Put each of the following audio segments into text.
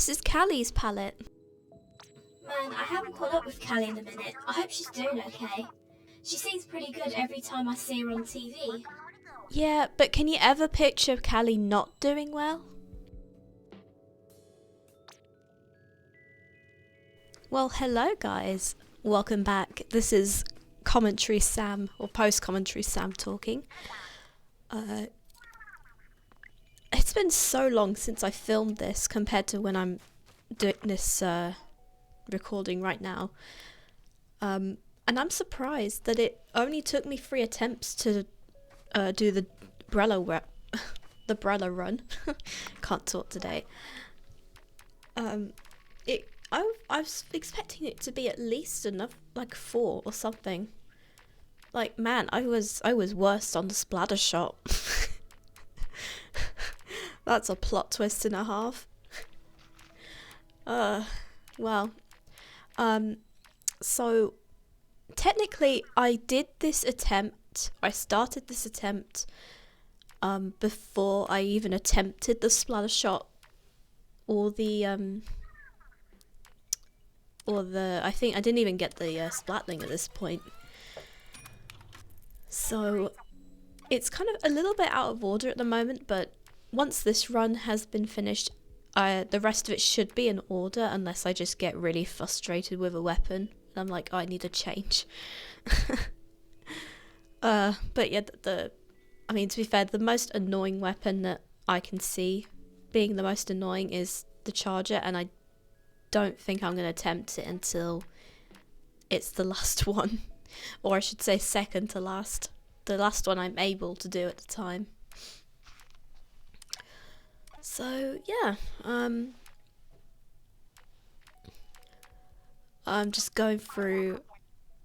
this is Callie's palette. Man, I haven't caught up with Callie in a minute. I hope she's doing okay. She seems pretty good every time I see her on TV. Yeah, but can you ever picture Callie not doing well? Well, hello guys. Welcome back. This is Commentary Sam, or Post-Commentary Sam talking. It's been so long since I filmed this compared to when I'm doing this recording right now. And I'm surprised that it only took me 3 attempts to do the Brella the Brella run. Can't talk today. I was expecting it to be at least enough, like 4 or something. Like, man, I was worse on the splatter shot. That's a plot twist and a half. Well, so technically I did this attempt, I started this attempt before I even attempted the splatter shot or the I think I didn't even get the splatling at this point. So it's kind of a little bit out of order at the moment, but once this run has been finished, the rest of it should be in order, unless I just get really frustrated with a weapon and I'm like, oh, I need a change. But yeah, I mean, to be fair, the most annoying weapon that I can see being the most annoying is the charger, and I don't think I'm going to attempt it until it's the last one, or I should say second to last, the last one I'm able to do at the time. So yeah, I'm just going through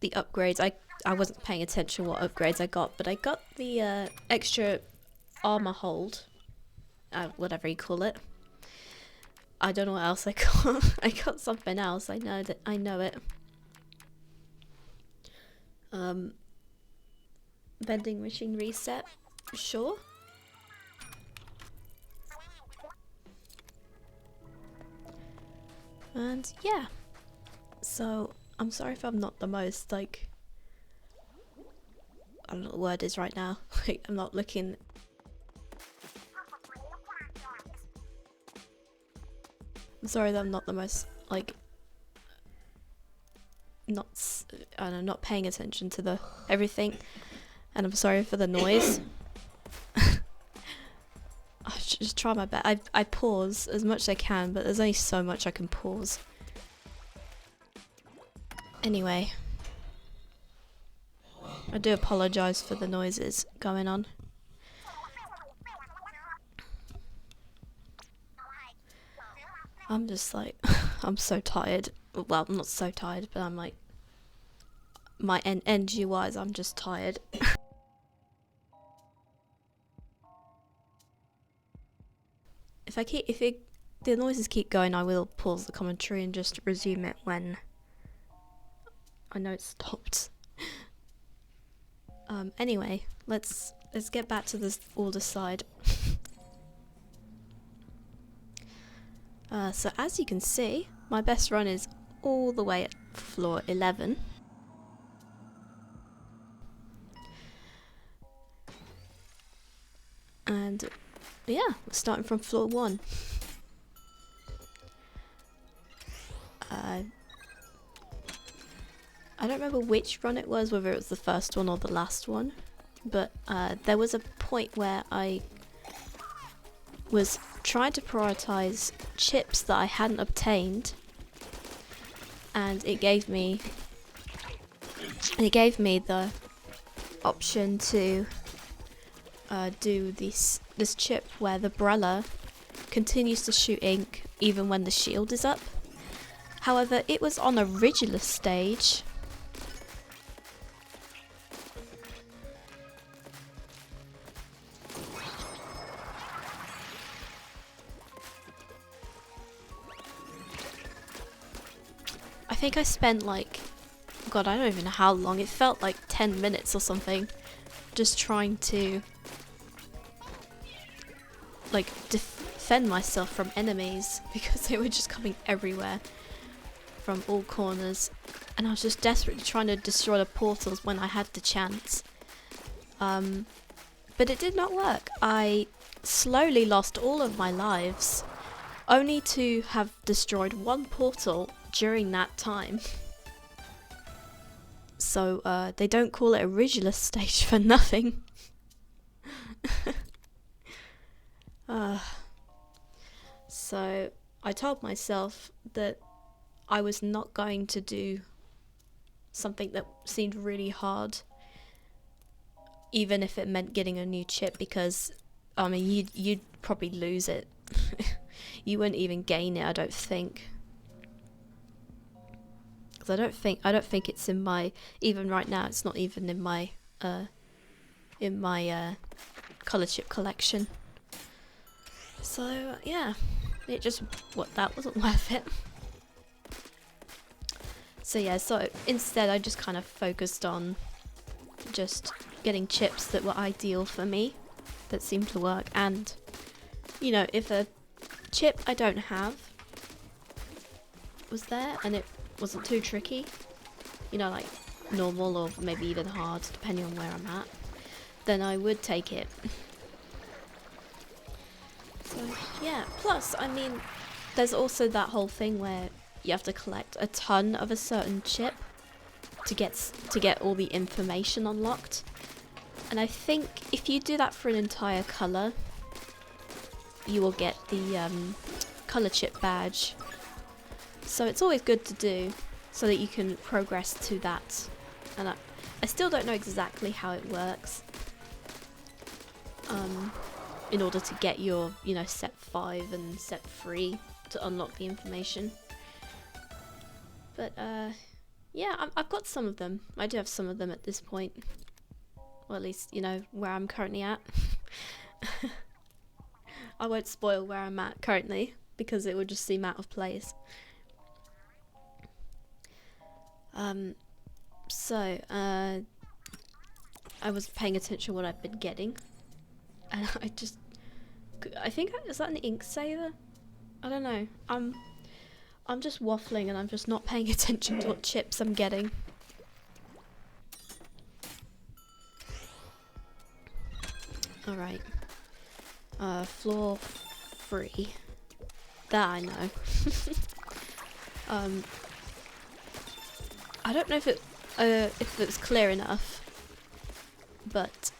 the upgrades. I wasn't paying attention what upgrades I got, but I got the extra armor hold, whatever you call it. I don't know what else I got. I got something else. I know it. Vending machine reset. Sure. And yeah. So I'm sorry if I'm not the most, like, I don't know what the word is right now. Like, I'm not looking. I'm sorry that I'm not the most, like, not paying attention to everything, and I'm sorry for the noise. I should just try my best. I pause as much as I can, but there's only so much I can pause. Anyway, I do apologise for the noises going on. I'm just like, I'm so tired. Well, I'm not so tired, but I'm like, my energy wise, I'm just tired. If the noises keep going, I will pause the commentary and just resume it when I know it stopped. Anyway, let's get back to this order side. So as you can see, my best run is all the way at floor 11. And yeah, we're starting from floor 1. I don't remember which run it was, whether it was the first one or the last one, but there was a point where I was trying to prioritize chips that I hadn't obtained, and it gave me the option to do this chip where the Brella continues to shoot ink even when the shield is up. However, it was on a Ridulous stage. I think I spent like, God, I don't even know how long. It felt like 10 minutes or something, just trying to like defend myself from enemies because they were just coming everywhere from all corners, and I was just desperately trying to destroy the portals when I had the chance. But it did not work. I slowly lost all of my lives, only to have destroyed one portal during that time. So they don't call it a Ridulous stage for nothing. So I told myself that I was not going to do something that seemed really hard, even if it meant getting a new chip, because I mean you'd probably lose it. You wouldn't even gain it, I don't think. Because I don't think it's in my, even right now it's not even in my color chip collection. So yeah, it just, that wasn't worth it. So yeah, so instead I just kind of focused on just getting chips that were ideal for me, that seemed to work. And you know, if a chip I don't have was there and it wasn't too tricky, you know, like normal or maybe even hard depending on where I'm at, then I would take it. So yeah, plus I mean there's also that whole thing where you have to collect a ton of a certain chip to get all the information unlocked. And I think if you do that for an entire colour, you will get the colour chip badge. So it's always good to do so that you can progress to that. And I still don't know exactly how it works. In order to get your, you know, set 5 and set 3 to unlock the information. But yeah, I've got some of them. I do have some of them at this point. Well, at least, you know, where I'm currently at. I won't spoil where I'm at currently, because it would just seem out of place. So, I was paying attention to what I've been getting. And I think, is that an ink saver? I don't know. I'm just waffling and I'm just not paying attention to what chips I'm getting. Alright. Floor 3. That I know. I don't know if it's clear enough, but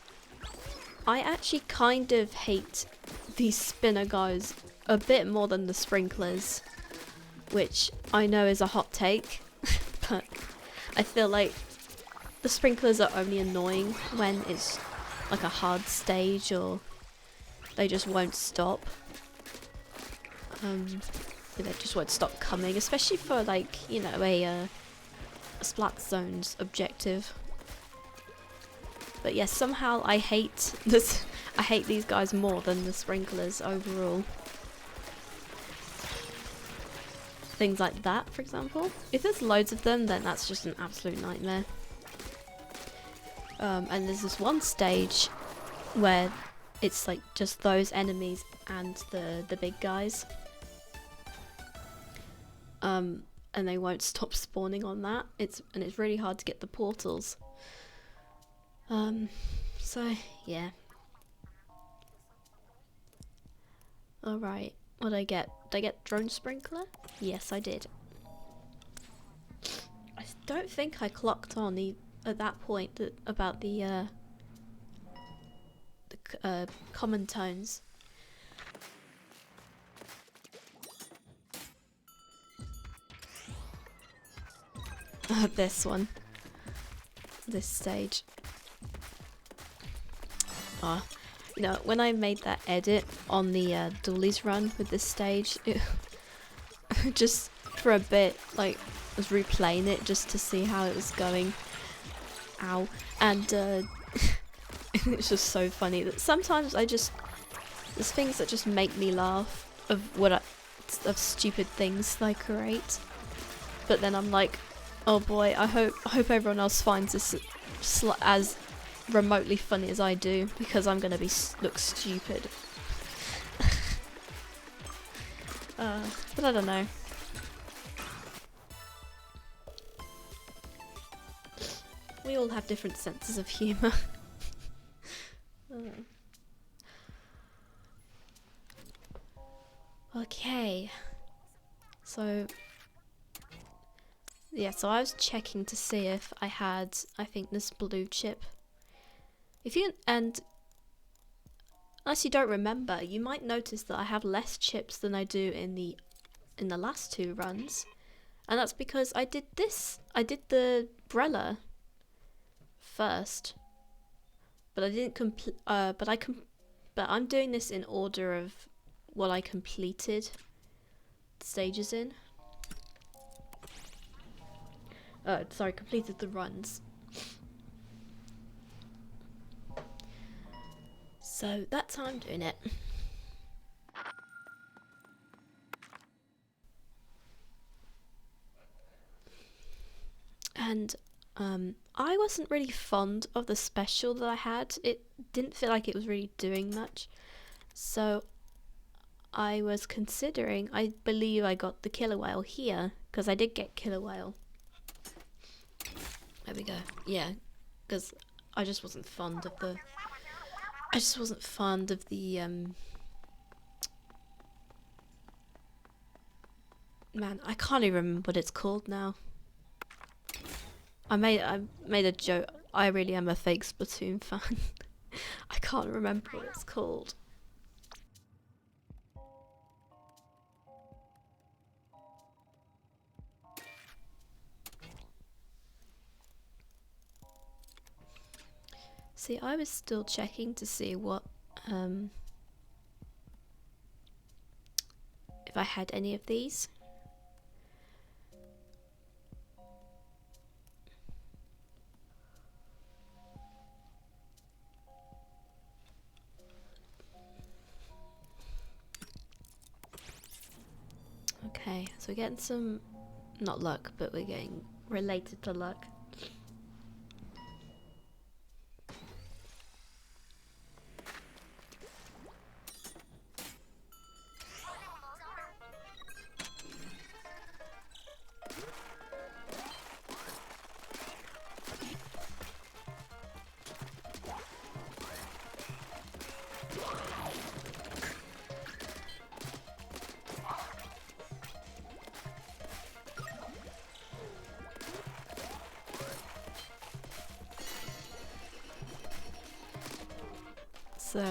I actually kind of hate these spinner guys a bit more than the sprinklers, which I know is a hot take, but I feel like the sprinklers are only annoying when it's like a hard stage or they just won't stop. They just won't stop coming, especially for like, you know, a Splat Zone's objective. But yes, somehow I hate this. I hate these guys more than the sprinklers overall. Things like that, for example. If there's loads of them, then that's just an absolute nightmare. And there's this one stage where it's like just those enemies and the big guys. And they won't stop spawning on that. It's really hard to get the portals. So yeah. Alright, what did I get? Did I get drone sprinkler? Yes, I did. I don't think I clocked on at that point about the common tones. This one. This stage. You know, when I made that edit on the Doolies run with this stage, it just for a bit, like, I was replaying it just to see how it was going. Ow. And it's just so funny that sometimes there's things that just make me laugh of stupid things that I create. But then I'm like, oh boy, I hope everyone else finds this as remotely funny as I do, because I'm gonna look stupid. But I don't know. We all have different senses of humour. Okay. So yeah, so I was checking to see if I had, I think, this blue chip. If you, and unless you don't remember, you might notice that I have less chips than I do in the last 2 runs. And that's because I did this. I did the Brella first. But I didn't complete, but I'm doing this in order of what I completed stages in. Sorry, completed the runs. So that's how I'm doing it. And I wasn't really fond of the special that I had. It didn't feel like it was really doing much. So I was considering, I believe I got the killer whale here, because I did get killer whale. There we go. Yeah, because I just wasn't fond of the... Man, I can't even remember what it's called now. I made a joke. I really am a fake Splatoon fan. I can't remember what it's called. See, I was still checking to see what if I had any of these. Okay, so we're getting some, not luck, but we're getting related to luck. So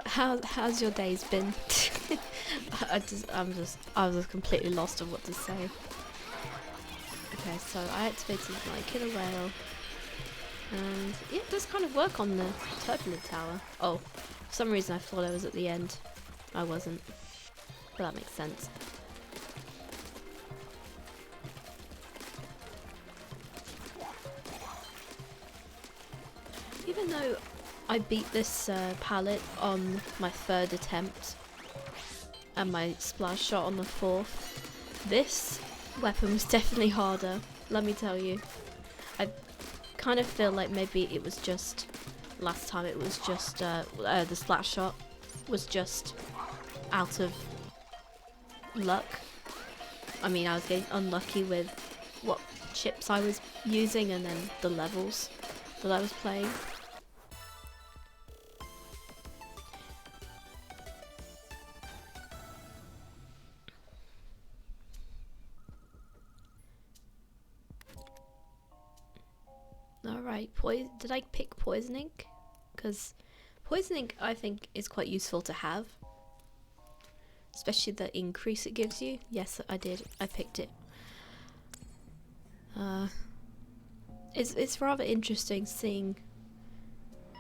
how's your days been? I was just completely lost of what to say. Okay, so I activated my killer whale, and yeah, it does kind of work on the turbulent tower. Oh, for some reason I thought I was at the end. I wasn't, but that makes sense. Even though I beat this palette on my 3rd attempt and my splash shot on the 4th, this weapon was definitely harder, let me tell you. I kind of feel like maybe it was just, last time it was just, the splash shot was just out of luck. I mean, I was getting unlucky with what chips I was using and then the levels that I was playing. Alright, did I pick poisoning? Because poisoning I think is quite useful to have. Especially the increase it gives you. Yes, I did. I picked it. It's rather interesting seeing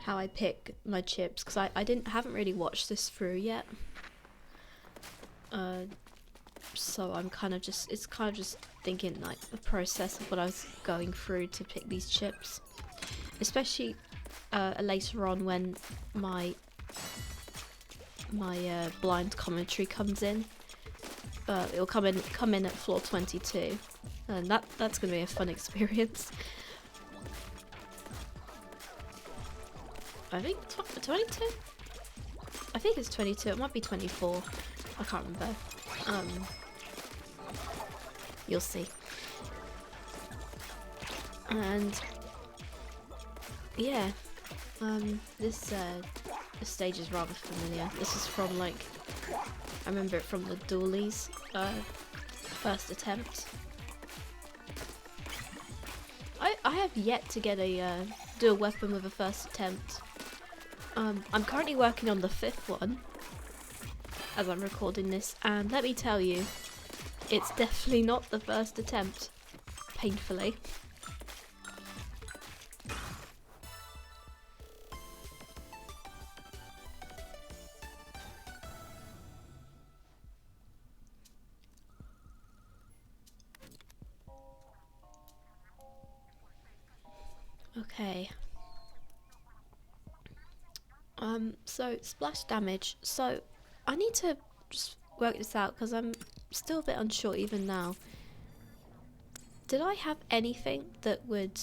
how I pick my chips, because I haven't really watched this through yet. So I'm kind of just, it's kind of just thinking like the process of what I was going through to pick these chips, especially later on when my blind commentary comes in. It'll come in at floor 22, and that's gonna be a fun experience. I think 22. I think it's 22. It might be 24. I can't remember. You'll see. And yeah, this stage is rather familiar. This is from, like, I remember it from the Doolies first attempt. I have yet to get a dual weapon with a first attempt. I'm currently working on the 5th one as I'm recording this, and let me tell you, it's definitely not the first attempt, painfully. Okay. So splash damage. So I need to just work this out because I'm still a bit unsure even now. Did I have anything that would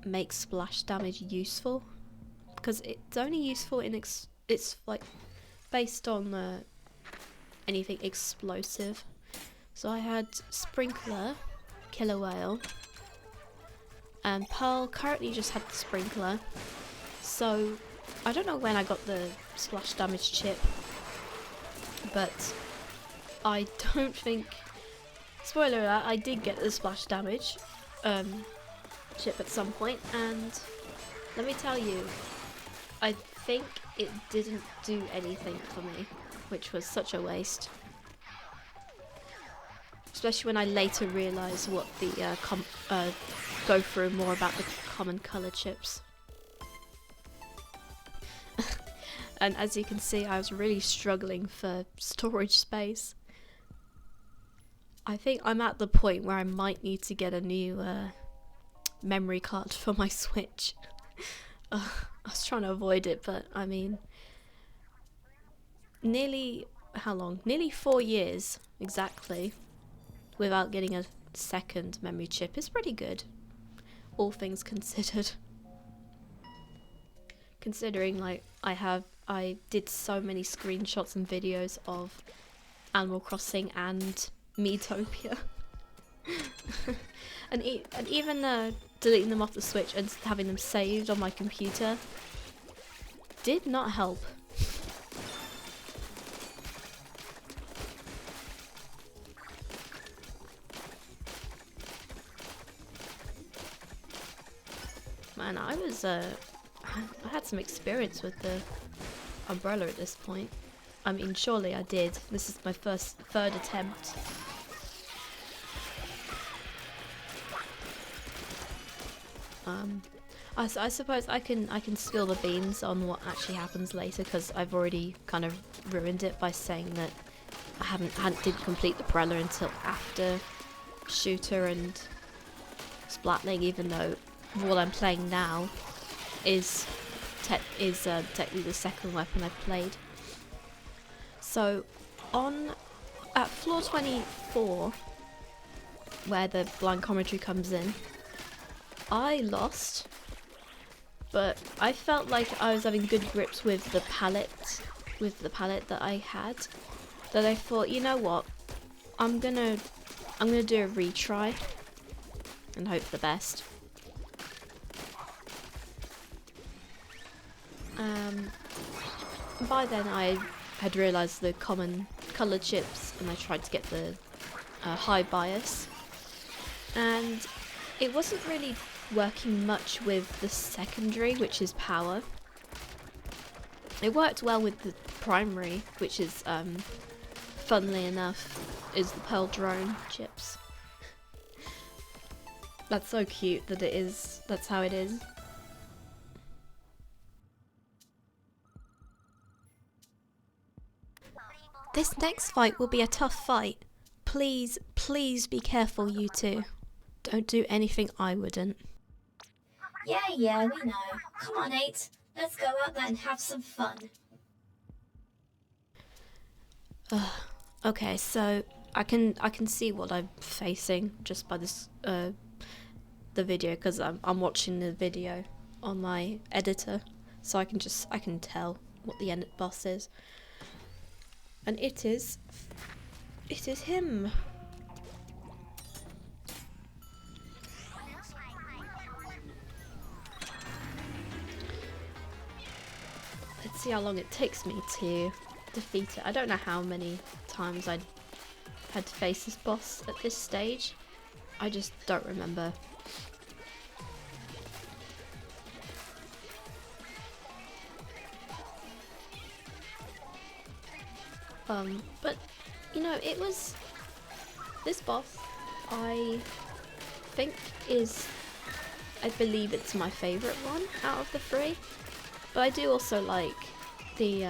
make splash damage useful? Because it's only useful in it's like based on anything explosive. So I had Sprinkler, Killer Whale, and Pearl currently just had the Sprinkler. So I don't know when I got the splash damage chip, but I don't think, spoiler alert, I did get the splash damage chip at some point, and let me tell you, I think it didn't do anything for me, which was such a waste. Especially when I later realised what the go through more about the common colour chips. And as you can see, I was really struggling for storage space. I think I'm at the point where I might need to get a new memory card for my Switch. I was trying to avoid it, but I mean, nearly, how long? Nearly 4 years, exactly, without getting a second memory chip is pretty good, all things considered. Considering, like, I did so many screenshots and videos of Animal Crossing and Miitopia. and even deleting them off the Switch and having them saved on my computer did not help. Man, I had some experience with the umbrella at this point. I mean, surely I did. This is my third attempt. I suppose I can spill the beans on what actually happens later, because I've already kind of ruined it by saying that I didn't complete the Brella until after Shooter and Splatling, even though what I'm playing now is technically the second weapon I've played. So at floor 24, where the blind commentary comes in, I lost, but I felt like I was having good grips with the palette that I had, that I thought, you know what, I'm gonna do a retry and hope for the best. By then I had realised the common colour chips, and I tried to get the high bias, and it wasn't really working much with the secondary, which is power. It worked well with the primary, which is funnily enough is the Pearl Drone chips. That's so cute that that's how it is. This next fight will be a tough fight. Please, please be careful, you two. Don't do anything I wouldn't. Yeah, we know. Come on, 8. Let's go out there and have some fun. Okay, so I can see what I'm facing just by this the video, because I'm watching the video on my editor, so I can tell what the end boss is. And it is It is him. Let's see how long it takes me to defeat it. I don't know how many times I had to face this boss at this stage. I just don't remember. But you know, it was this boss. I think I believe it's my favourite one out of the three. But I do also like the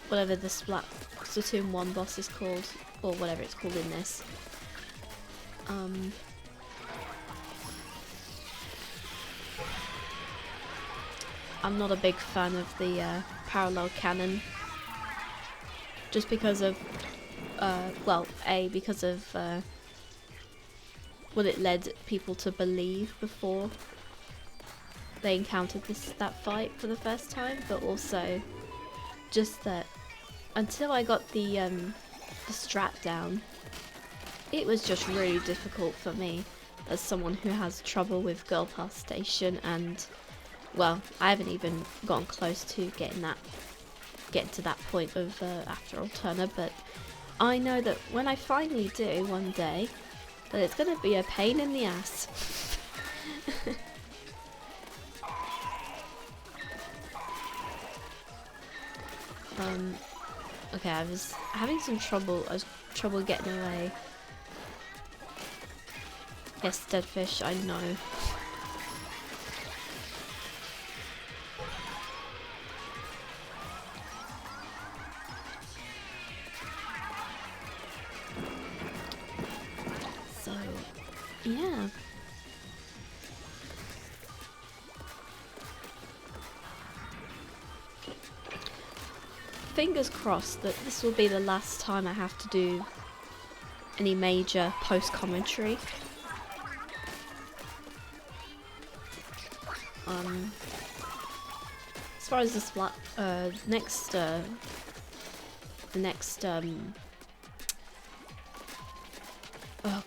whatever the Splatoon 1 boss is called, or whatever it's called in this. I'm not a big fan of the parallel cannon, just because of well, because of what it led people to believe before they encountered that fight for the first time, but also just that until I got the strat down, it was just really difficult for me as someone who has trouble with Girl Pass Station, and well, I haven't even gotten close to getting to that point of After Alterna, but I know that when I finally do one day, that it's gonna be a pain in the ass. Okay, I was having some trouble. I was trouble getting away. Yes, dead fish, I know. So, yeah. Fingers crossed that this will be the last time I have to do any major post-commentary. As far as the next oh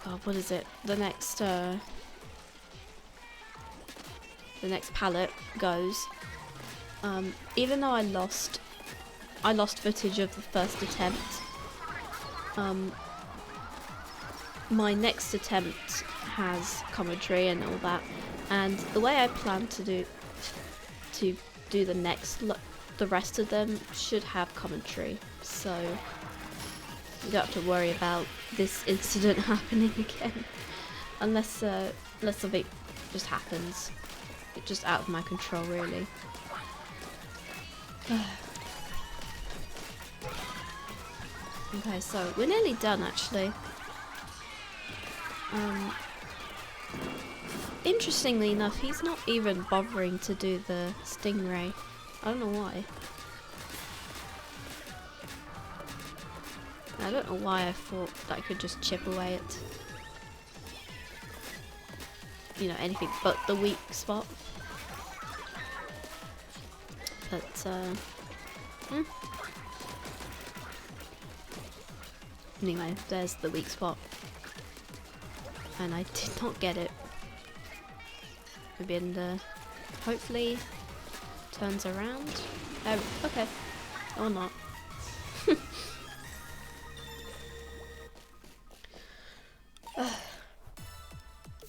god, what is it? The next palette goes. Even though I lost footage of the first attempt. My next attempt has commentary and all that, and the way I plan to do the rest of them should have commentary, so you don't have to worry about this incident happening again, unless something just happens. It's just out of my control, really. Okay, so we're nearly done, actually. Interestingly enough, he's not even bothering to do the stingray. I don't know why. I don't know why I thought that I could just chip away at, you know, anything but the weak spot. But, anyway, there's the weak spot. And I did not get it. Maybe hopefully turns around. Oh, okay. Or not.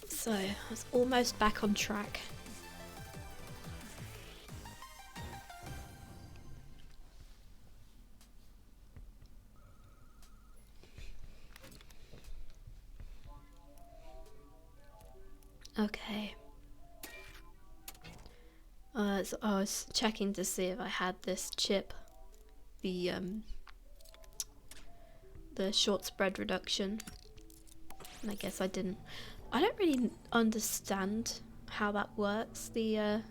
So, I was almost back on track. Okay. So I was checking to see if I had this chip, the short spread reduction, and I guess I didn't. I don't really understand how that works. Because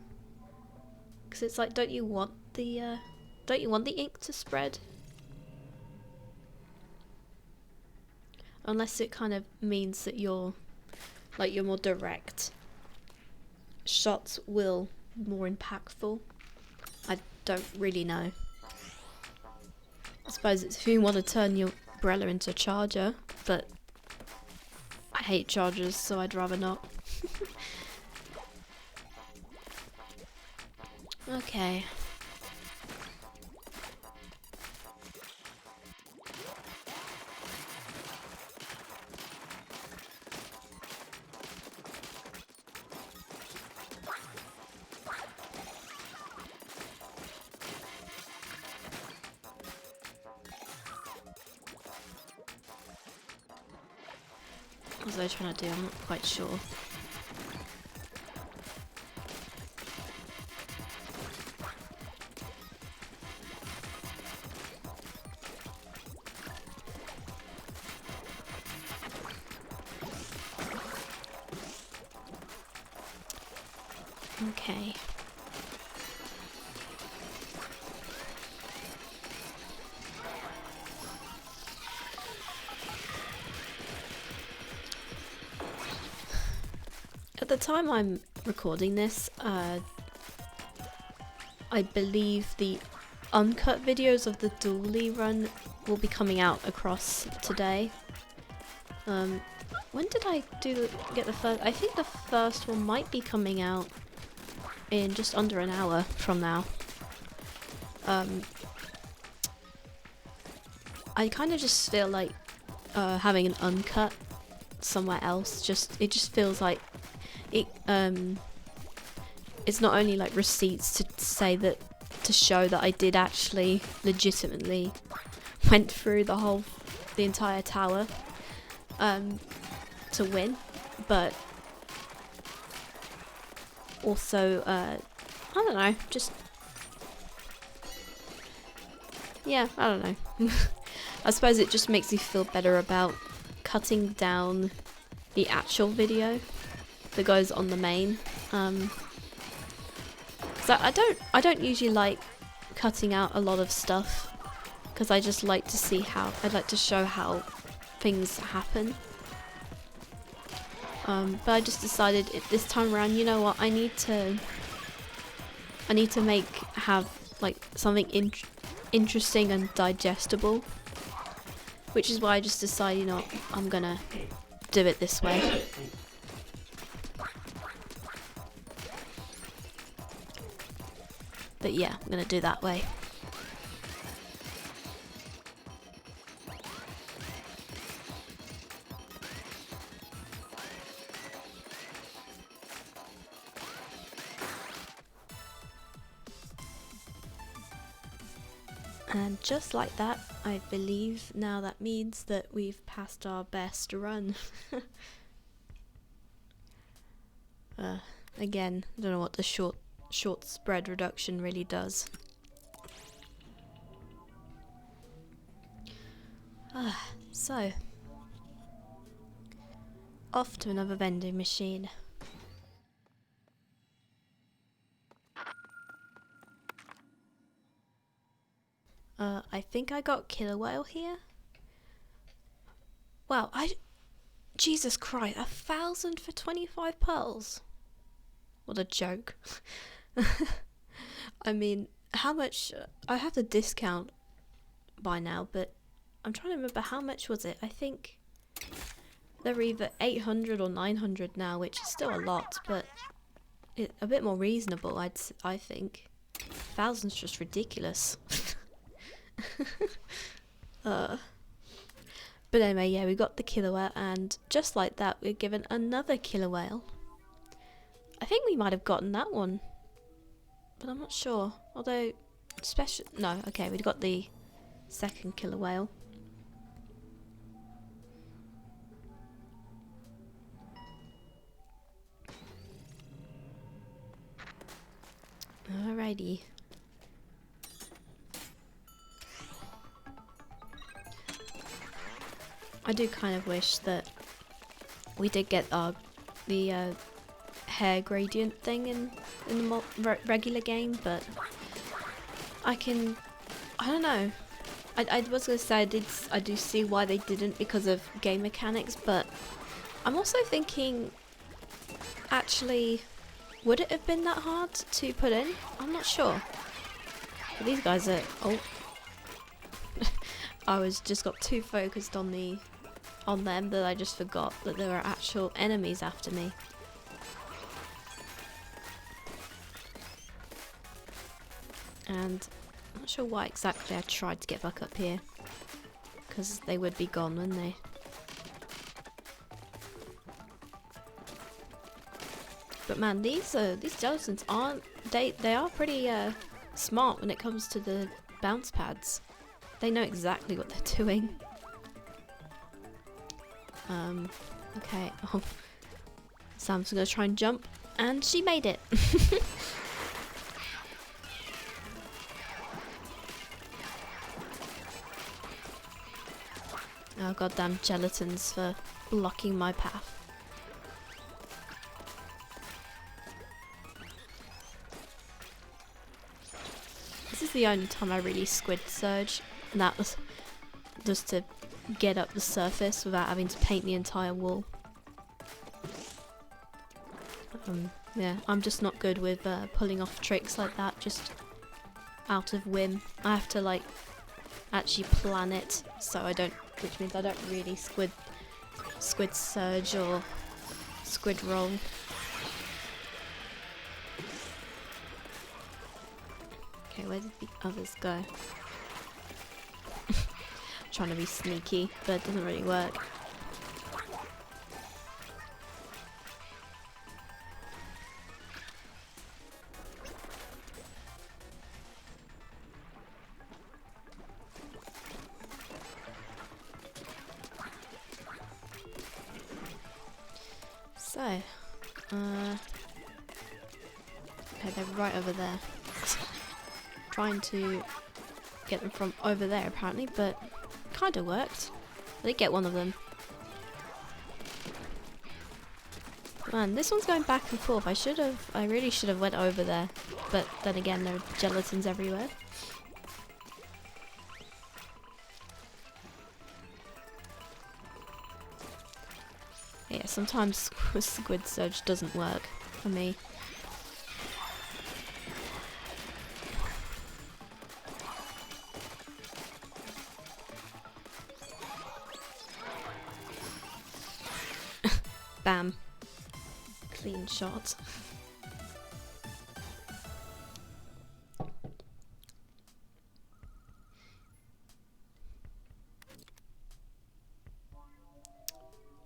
it's like, don't you want the ink to spread? Unless it kind of means that you're more direct. Shots will be more impactful. I don't really know. I suppose it's if you want to turn Brella into a charger, but I hate chargers, so I'd rather not. Okay. What was I trying to do? I'm not quite sure. Okay. At the time I'm recording this, I believe the uncut videos of the dually run will be coming out across today. When did I get the first? I think the first one might be coming out in just under an hour from now. I kind of just feel like having an uncut somewhere else. It just feels like it. It's not only like receipts to say that, to show that I did actually legitimately went through the entire tower to win, but also I don't know, just yeah, I don't know. I suppose it just makes me feel better about cutting down the actual video that goes on the main. So I don't usually like cutting out a lot of stuff because I just like to see how, I'd like to show how things happen. But I just decided this time around, you know what, I need to have like something interesting and digestible, which is why I just decided, you know, I'm gonna do it this way. But yeah, I'm gonna do that way. And just like that, I believe now that means that we've passed our best run. Again, I don't know what the short spread reduction really does. So, off to another vending machine. I think I got killer whale here. Wow, Jesus Christ, 1,000 for 25 pearls? What a joke. I mean, how much, I have the discount by now, but I'm trying to remember how much was it. I think they're either 800 or 900 now, which is still a lot, but a bit more reasonable, I think. 1,000's just ridiculous. But anyway, yeah, we got the killer whale, and just like that, we're given another killer whale. I think we might have gotten that one, but I'm not sure. Although, no, okay, we got the second killer whale. Alrighty. I do kind of wish that we did get the hair gradient thing in the regular game, but I don't know. I was gonna say I do see why they didn't, because of game mechanics, but I'm also thinking, actually, would it have been that hard to put in? I'm not sure. But these guys are, oh. I was just got too focused on them that I just forgot that there were actual enemies after me. And I'm not sure why exactly I tried to get back up here, because they would be gone, wouldn't they? But man, these skeletons aren't they are pretty smart when it comes to the bounce pads. They know exactly what they're doing. Okay. Oh, Sam's gonna try and jump, and she made it. Oh, goddamn gelatins for blocking my path. This is the only time I really squid surge, and that was just to get up the surface without having to paint the entire wall. Yeah, I'm just not good with pulling off tricks like that, just out of whim. I have to like actually plan it, so I don't, which means I don't really squid surge or squid roll. Okay, where did the others go? Trying to be sneaky, but it doesn't really work. So, okay, they're right over there. Trying to get them from over there apparently, but kinda worked. I did get one of them. Man, this one's going back and forth. I really should have went over there, but then again, there are gelatins everywhere. Yeah, sometimes squid surge doesn't work for me. Bam. Clean shot.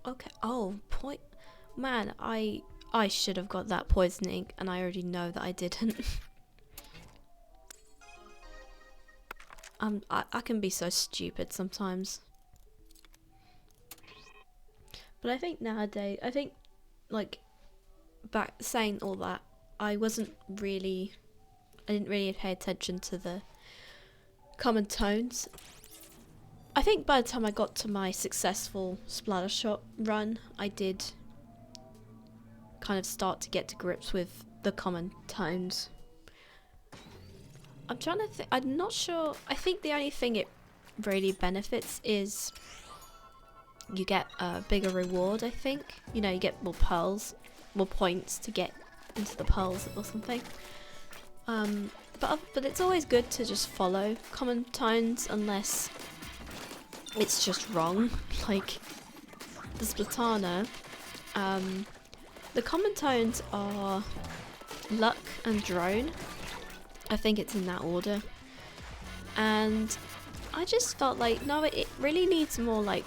Okay. Oh, man, I should have got that poisoning, and I already know that I didn't. I can be so stupid sometimes. But I think nowadays, like back saying all that, I didn't really pay attention to the common tones. I think by the time I got to my successful splatter shot run, I did kind of start to get to grips with the common tones. I'm trying to think, I'm not sure, I think the only thing it really benefits is you get a bigger reward, I think. You know, you get more pearls, more points to get into the pearls or something. But it's always good to just follow common tones unless it's just wrong. Like the Splatana, the common tones are luck and drone. I think it's in that order. And I just felt like, no, it really needs more, like,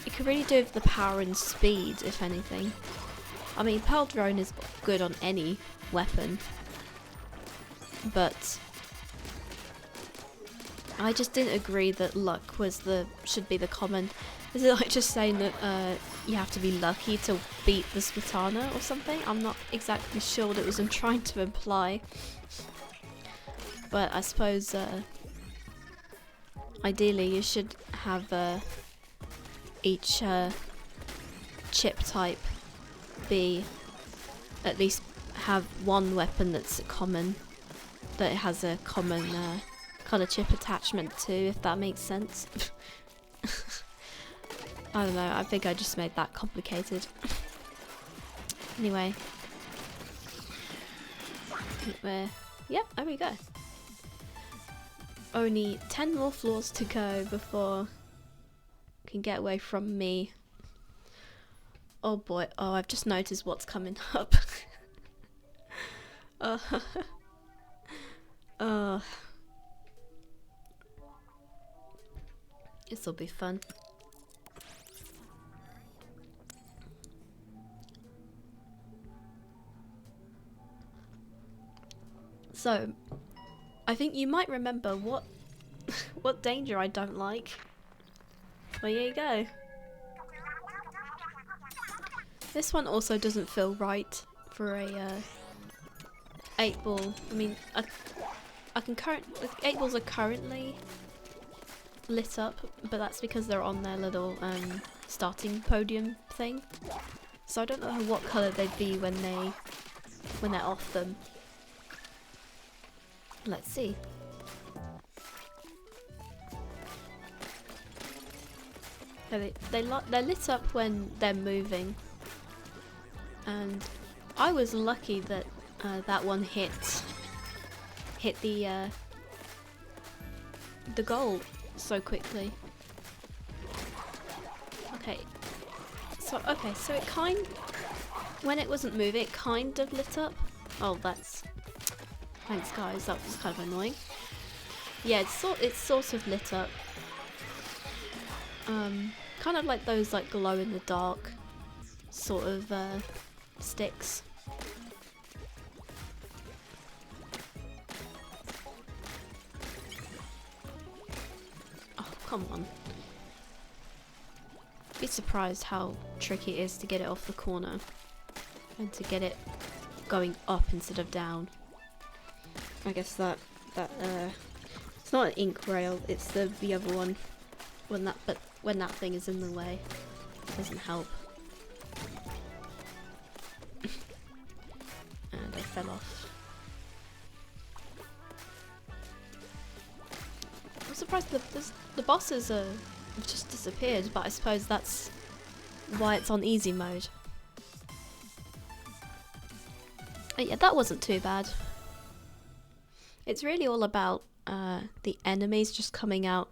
it could really do with the power and speed, if anything. I mean, Pearl Drone is good on any weapon, but I just didn't agree that luck should be the common. Is it like just saying that you have to be lucky to beat the Splatana or something? I'm not exactly sure what it was trying to imply. But I suppose ideally you should have each chip type be at least have one weapon that's common, that it has a common colour chip attachment to, if that makes sense. I don't know, I think I just made that complicated. Anyway. Yep, there we go. only 10 more floors to go before I can get away from me. Oh boy, oh, I've just noticed what's coming up. This'll be fun. So, I think you might remember what what danger I don't like. Well, here you go. This one also doesn't feel right for a 8-ball. I mean, I can 8-balls are currently lit up, but that's because they're on their little starting podium thing. So I don't know what colour they'd be when they're off them. Let's see. They're lit up when they're moving, and I was lucky that that one hit the goal so quickly. Okay, so it when it wasn't moving, it kind of lit up. Oh, thanks guys, that was kind of annoying. Yeah, it's sort of lit up. Kind of like those like glow in the dark sort of sticks. Oh, come on. Be surprised how tricky it is to get it off the corner and to get it going up instead of down. I guess that it's not an ink rail, it's the other one. When that thing is in the way, it doesn't help. And I fell off. I'm surprised the bosses have just disappeared, but I suppose that's why it's on easy mode. Oh yeah, that wasn't too bad. It's really all about the enemies just coming out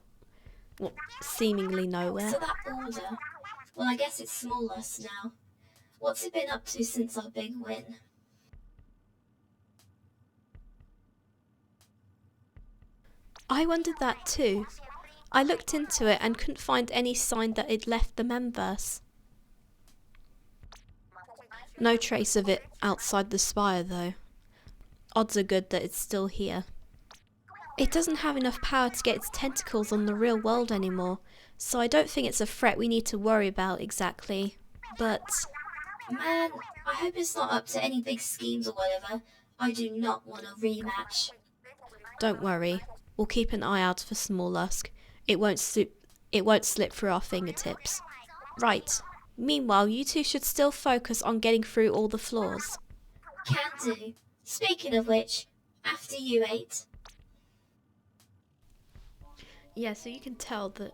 seemingly nowhere. So that order, well, I guess it's smallless now. What's it been up to since our big win? I wondered that too. I looked into it and couldn't find any sign that it left the memverse. No trace of it outside the spire though. Odds are good that it's still here. It doesn't have enough power to get its tentacles on the real world anymore, so I don't think it's a threat we need to worry about exactly, but... Man, I hope it's not up to any big schemes or whatever. I do not want a rematch. Don't worry, we'll keep an eye out for Smalllusk. It won't slip through our fingertips. Right, meanwhile you two should still focus on getting through all the floors. Can do. Speaking of which, after you 8. Yeah, so you can tell that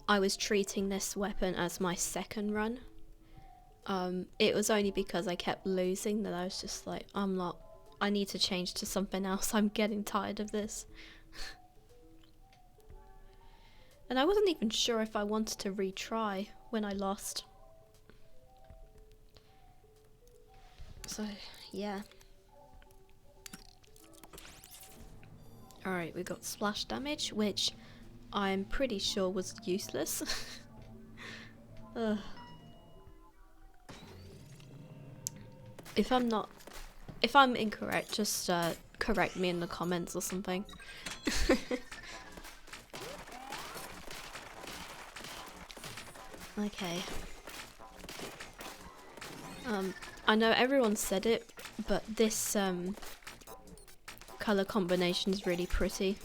I was treating this weapon as my second run. It was only because I kept losing that I was just like, I need to change to something else. I'm getting tired of this. And I wasn't even sure if I wanted to retry when I lost. So, yeah. Alright, we got splash damage, which I'm pretty sure was useless. If I'm incorrect, just correct me in the comments or something. Okay. I know everyone said it, but this colour combination is really pretty.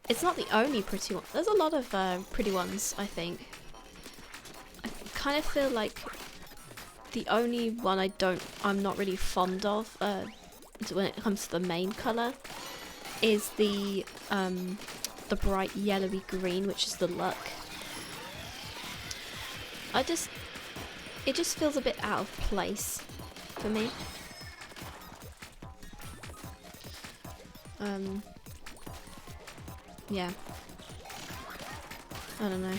It's not the only pretty one. There's a lot of pretty ones, I think. I kind of feel like the only one I'm not really fond of when it comes to the main colour is the bright yellowy green, which is the luck. It just feels a bit out of place for me. Yeah. I don't know.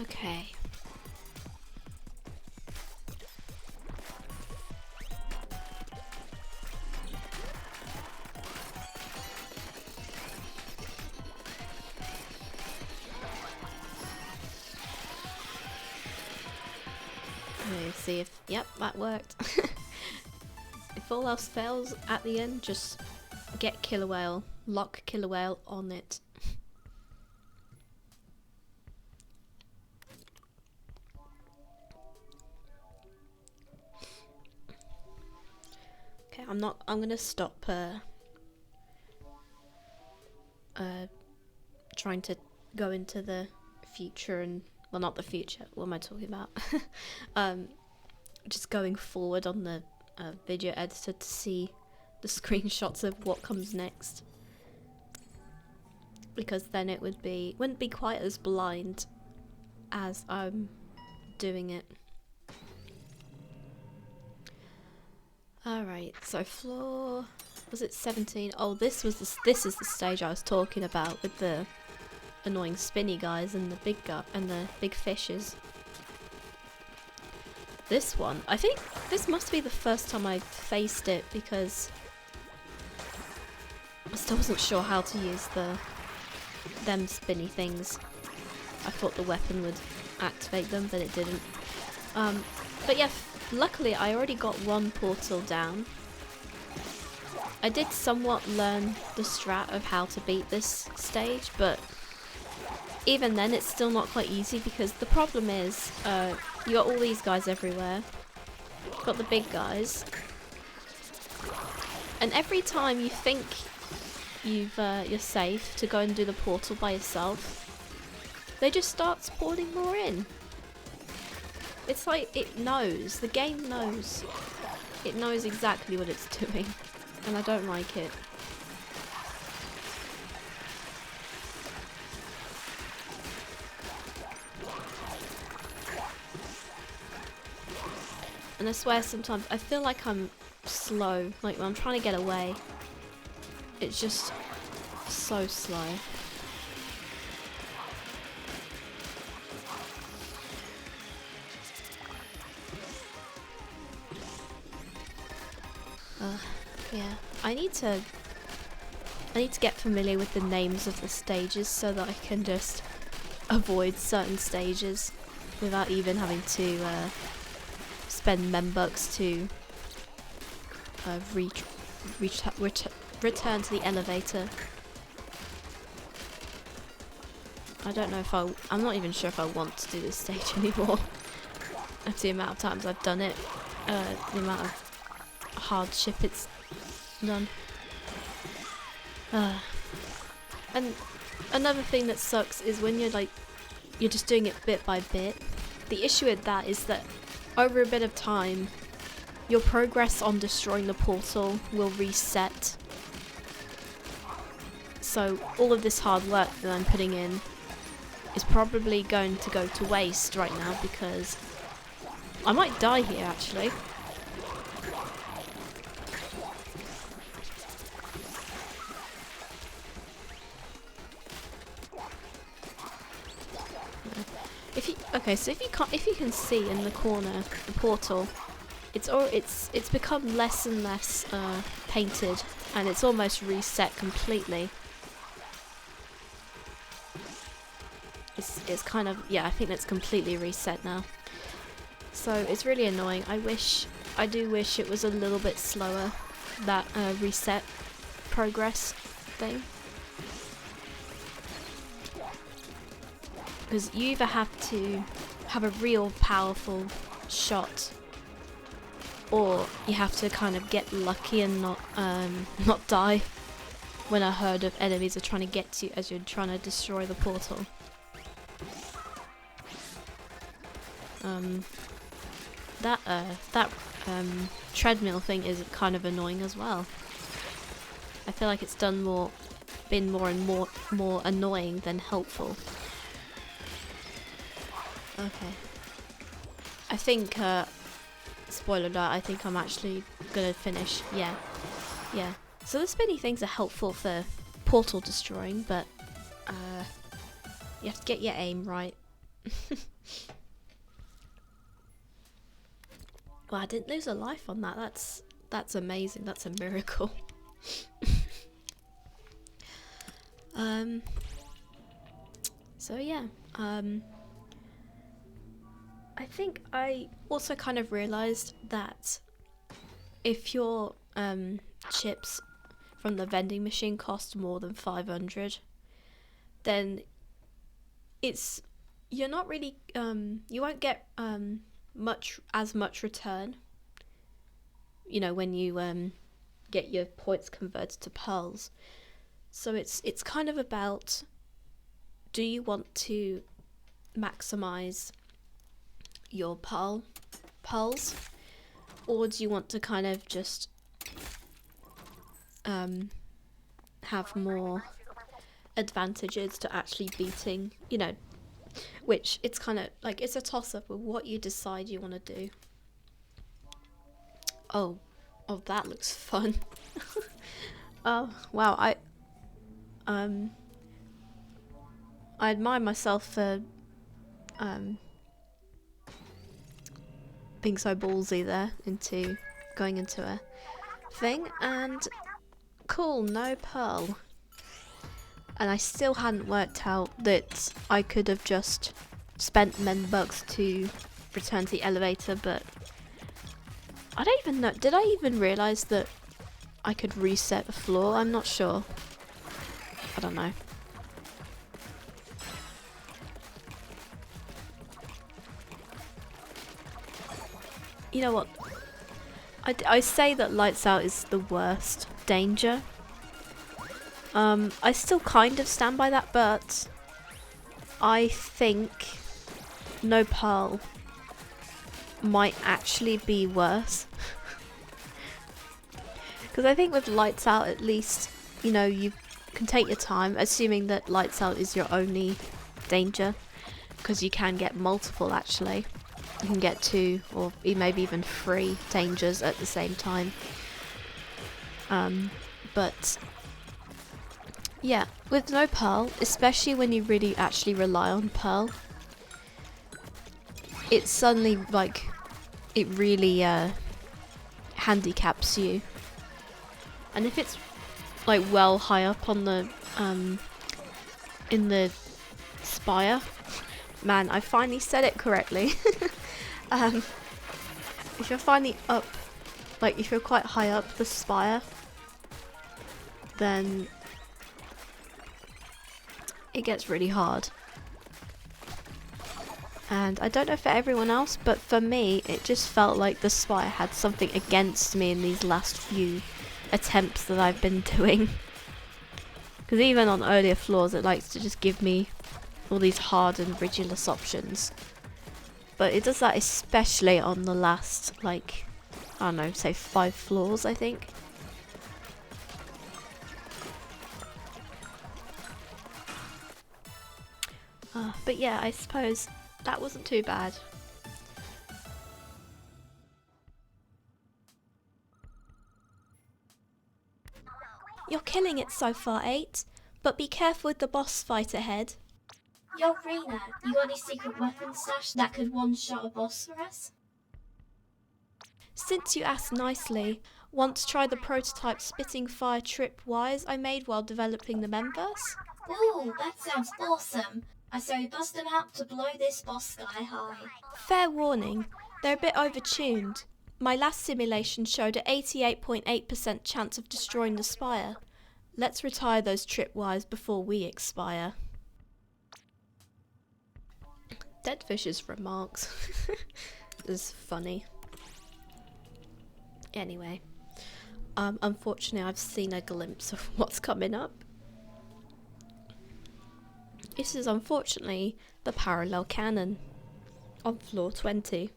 Okay. Let's see if, yep, that worked. If all else fails at the end, just get Killer Whale, lock Killer Whale on it. Okay, I'm gonna stop trying to go into the future and, well, not the future, what am I talking about? Just going forward on the video editor to see the screenshots of what comes next, because then it wouldn't be quite as blind as I'm doing it. Alright, so floor, was it 17? Oh, this is the stage I was talking about with the annoying spinny guys and the big fishes. This one, I think this must be the first time I faced it, because I still wasn't sure how to use them spinny things. I thought the weapon would activate them, but it didn't. But yeah, luckily I already got one portal down. I did somewhat learn the strat of how to beat this stage, but even then it's still not quite easy, because the problem is you got all these guys everywhere. Got the big guys, and every time you think you're safe to go and do the portal by yourself, they just start spawning more in. It's like it knows, the game knows. It knows exactly what it's doing, and I don't like it. And I swear sometimes I feel like I'm slow, like when I'm trying to get away. It's just so slow. Yeah, I need to get familiar with the names of the stages so that I can just avoid certain stages without even having to spend membucks to return to the elevator. I don't know if I'm not even sure if I want to do this stage anymore. After the amount of times I've done it, the amount of hardship it's done. And another thing that sucks is when you're just doing it bit by bit. The issue with that is that over a bit of time, your progress on destroying the portal will reset. So all of this hard work that I'm putting in is probably going to go to waste right now, because I might die here actually. If you can see in the corner the portal, it's become less and less painted, and it's almost reset completely. It's kind of, yeah, I think it's completely reset now. So it's really annoying. I do wish it was a little bit slower, that reset progress thing. Because you either have to have a real powerful shot, or you have to kind of get lucky and not die when a herd of enemies are trying to get to you as you're trying to destroy the portal. That treadmill thing is kind of annoying as well. I feel like it's done more been more and more annoying than helpful. Okay. I think, spoiler alert, I think I'm actually gonna finish. Yeah. Yeah. So the spinny things are helpful for portal destroying, but you have to get your aim right. Well, I didn't lose a life on that. That's amazing. That's a miracle. So yeah. I think I also kind of realized that if your chips from the vending machine cost more than 500, then you're not really you won't get as much return, you know, when you get your points converted to pearls. So it's kind of about, do you want to maximize your pearls, or do you want to kind of just have more advantages to actually beating, you know, which it's kind of like, it's a toss-up of what you decide you want to do. Oh, that looks fun. Oh wow, I admire myself for being so ballsy there, into going into a thing. And cool, no pearl. And I still hadn't worked out that I could have just spent $10 to return to the elevator, but I don't even know, did I even realise that I could reset the floor? I'm not sure. I don't know. You know what? I say that lights out is the worst danger. I still kind of stand by that, but I think no pearl might actually be worse. Because I think with lights out, at least, you know, you can take your time, assuming that lights out is your only danger, because you can get multiple actually. You can get 2 or maybe even 3 dangers at the same time. But yeah, with no pearl, especially when you really actually rely on pearl, it suddenly, like, it really handicaps you. And if it's like well high up on the in the spire, man, I finally said it correctly. If you're finally up, like if you're quite high up the spire, then it gets really hard. And I don't know for everyone else, but for me, it just felt like the spire had something against me in these last few attempts that I've been doing. Because even on earlier floors, it likes to just give me all these hard and rigorous options. But it does that especially on the last, like, I don't know, say 5 floors, I think. But yeah, I suppose that wasn't too bad. You're killing it so far, 8, but be careful with the boss fight ahead. Yo, Rena, you got any secret weapon stash that could one-shot a boss for us? Since you asked nicely, want to try the prototype spitting fire tripwires I made while developing the Memverse? Ooh, that sounds awesome. I say we bust them out to blow this boss sky high. Fair warning, they're a bit overtuned. My last simulation showed an 88.8% chance of destroying the spire. Let's retire those tripwires before we expire. Deadfish's remarks is funny. Anyway, unfortunately I've seen a glimpse of what's coming up. This is unfortunately the parallel cannon on floor 20.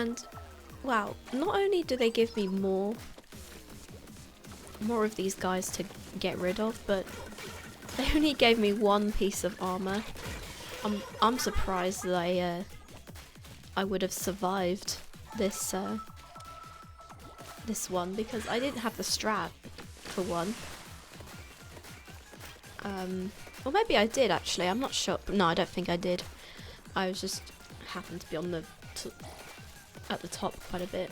And wow, not only do they give me more of these guys to get rid of, but they only gave me one piece of armor. I'm surprised that I would have survived this this one, because I didn't have the strat for one. Or maybe I did actually, I'm not sure. No, I don't think I did. I was just happened to be on the at the top quite a bit.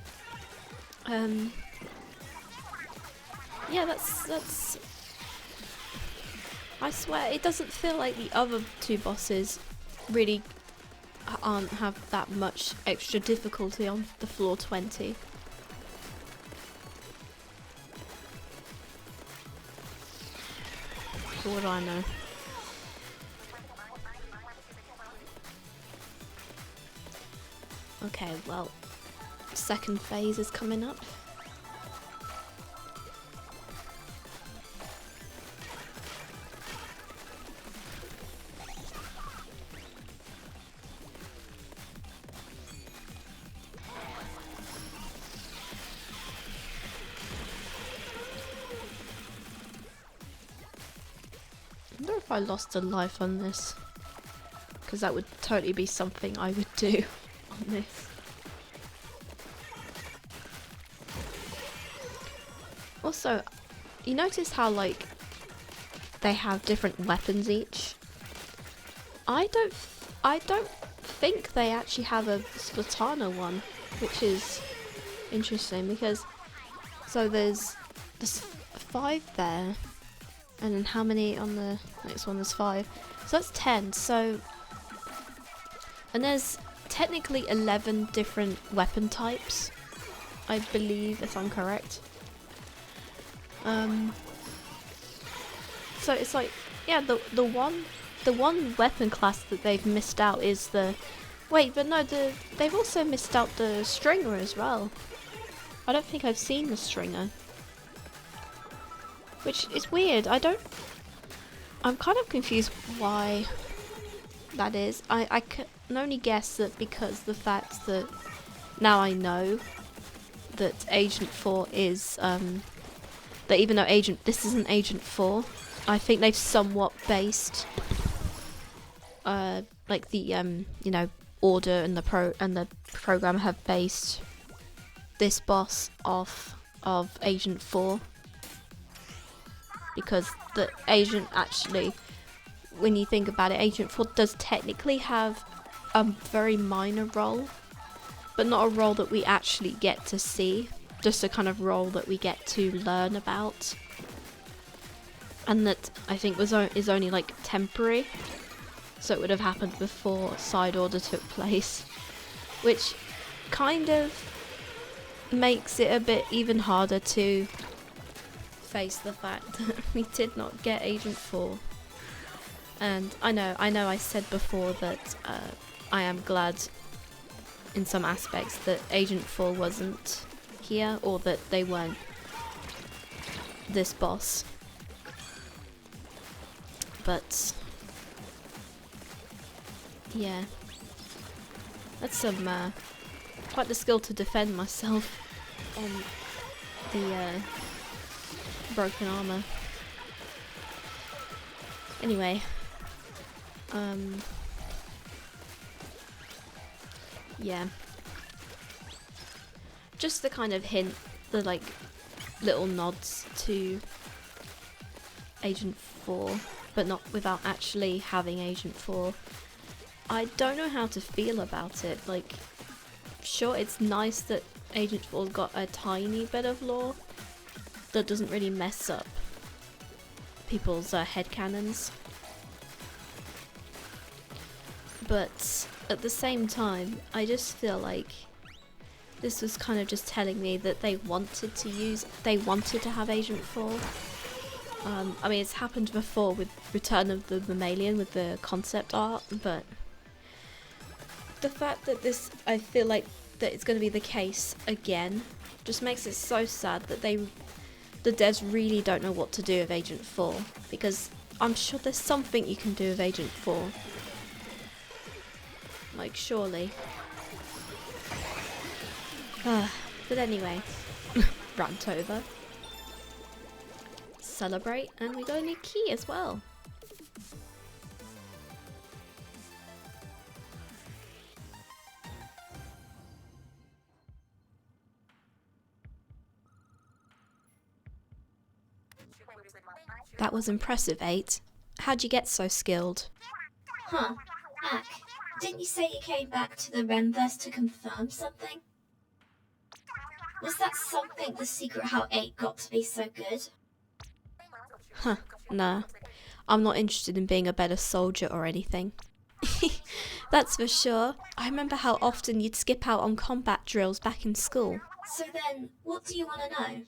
Yeah, that's I swear it doesn't feel like the other two bosses really have that much extra difficulty on the floor 20. What do I know? Okay, well, second phase is coming up. I wonder if I lost a life on this, because that would totally be something I would do on this. Also, you notice how like they have different weapons each? I don't think they actually have a Splatoon one, which is interesting because so there's 5 there. And then how many on the next one? There's 5. So that's 10. So, and there's technically 11 different weapon types, I believe, if I'm correct. So it's like, yeah, the one weapon class that they've missed out is the. Wait, but no, they've also missed out the stringer as well. I don't think I've seen the stringer. Which is weird. I'm kind of confused why that is. I can only guess that because the fact that now I know that Agent 4 is that even though this isn't Agent 4, I think they've somewhat based like the you know, Order and the program have based this boss off of Agent 4. Because the agent actually, when you think about it, Agent 4 does technically have a very minor role, but not a role that we actually get to see, just a kind of role that we get to learn about, and that I think is only like temporary, so it would have happened before Side Order took place, which kind of makes it a bit even harder to face the fact that we did not get Agent 4. And I know I said before that I am glad in some aspects that Agent 4 wasn't here, or that they weren't this boss. But yeah, that's some quite the skill to defend myself on the broken armor. Anyway, yeah, just the kind of hint, the like little nods to Agent 4, but not without actually having Agent 4. I don't know how to feel about it. Like, sure, it's nice that Agent 4's got a tiny bit of lore that doesn't really mess up people's headcanons. But at the same time, I just feel like this was kind of just telling me that they wanted to have Agent 4. I mean, it's happened before with Return of the Mammalian with the concept art, but the fact that I feel like that it's going to be the case again, just makes it so sad that the devs really don't know what to do with Agent 4, because I'm sure there's something you can do with Agent 4. Like, surely. But anyway, rant over. Celebrate, and we got a new key as well. That was impressive, 8. How'd you get so skilled? Huh. Ack, didn't you say you came back to the Remverse to confirm something? Was that something the secret how 8 got to be so good? Huh, nah. I'm not interested in being a better soldier or anything. That's for sure. I remember how often you'd skip out on combat drills back in school. So then, what do you want to know?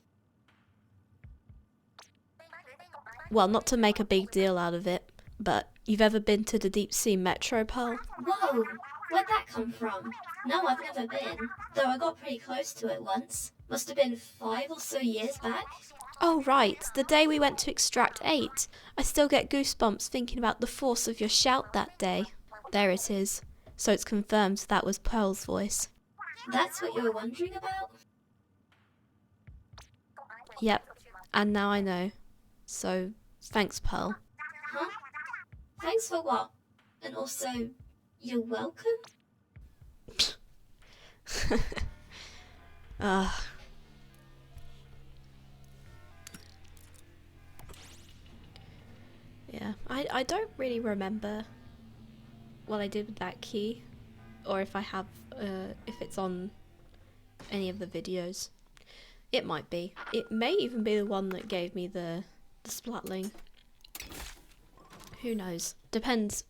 Well, not to make a big deal out of it, but you've ever been to the Deep Sea Metro, Pearl? Whoa! Where'd that come from? No, I've never been. Though I got pretty close to it once. Must have been 5 or so years back. Oh right, the day we went to extract 8. I still get goosebumps thinking about the force of your shout that day. There it is. So it's confirmed that was Pearl's voice. That's what you were wondering about? Yep, and now I know. So, thanks, Pearl. Huh? Thanks for what? And also, you're welcome? Yeah, I don't really remember what I did with that key, or if I have, if it's on any of the videos. It might be. It may even be the one that gave me the splatling. Who knows? Depends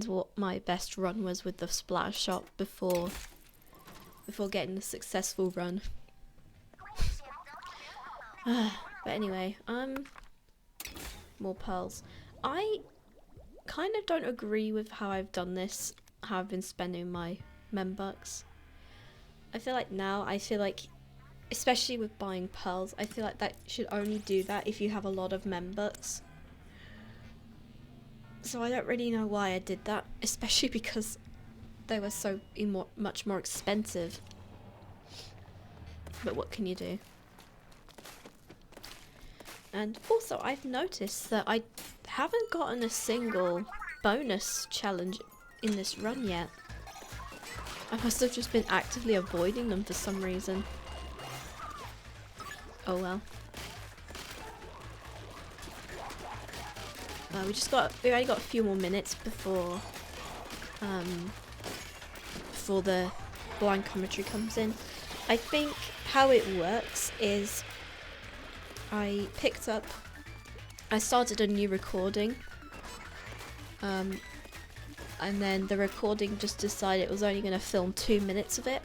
what my best run was with the splatter shot before getting the successful run. But anyway, more pearls. I kind of don't agree with how I've done this, how I've been spending my membucks. I feel like especially with buying pearls, I feel like that should only do that if you have a lot of membucks. So I don't really know why I did that, especially because they were so much more expensive. But what can you do? And also, I've noticed that I haven't gotten a single bonus challenge in this run yet. I must have just been actively avoiding them for some reason. Oh well. We only got a few more minutes before the blind commentary comes in. I think how it works is I started a new recording, and then the recording just decided it was only going to film 2 minutes of it,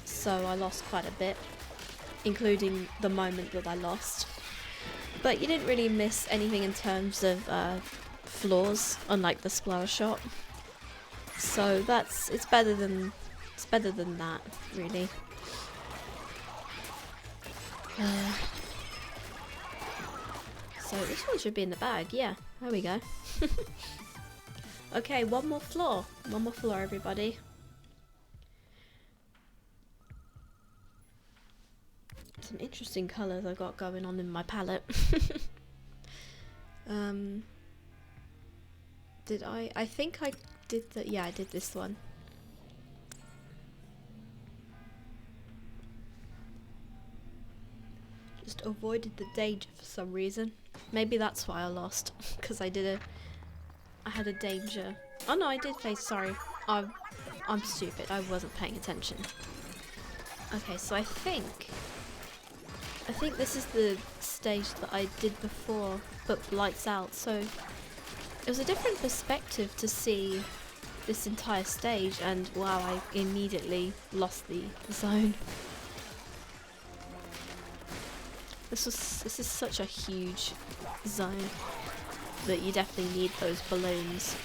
so I lost quite a bit, including the moment that I lost. But you didn't really miss anything in terms of flaws, unlike the splatter shot. So it's better than that, really. So this one should be in the bag. Yeah, there we go. Okay, one more floor, everybody. Some interesting colours I've got going on in my palette. I think I did I did this one. Just avoided the danger for some reason. Maybe that's why I lost, because I had a danger. Oh no, I did face, sorry. I'm stupid, I wasn't paying attention. Okay, so I think this is the stage that I did before, but lights out, so it was a different perspective to see this entire stage, and wow, I immediately lost the zone. This is such a huge zone that you definitely need those balloons.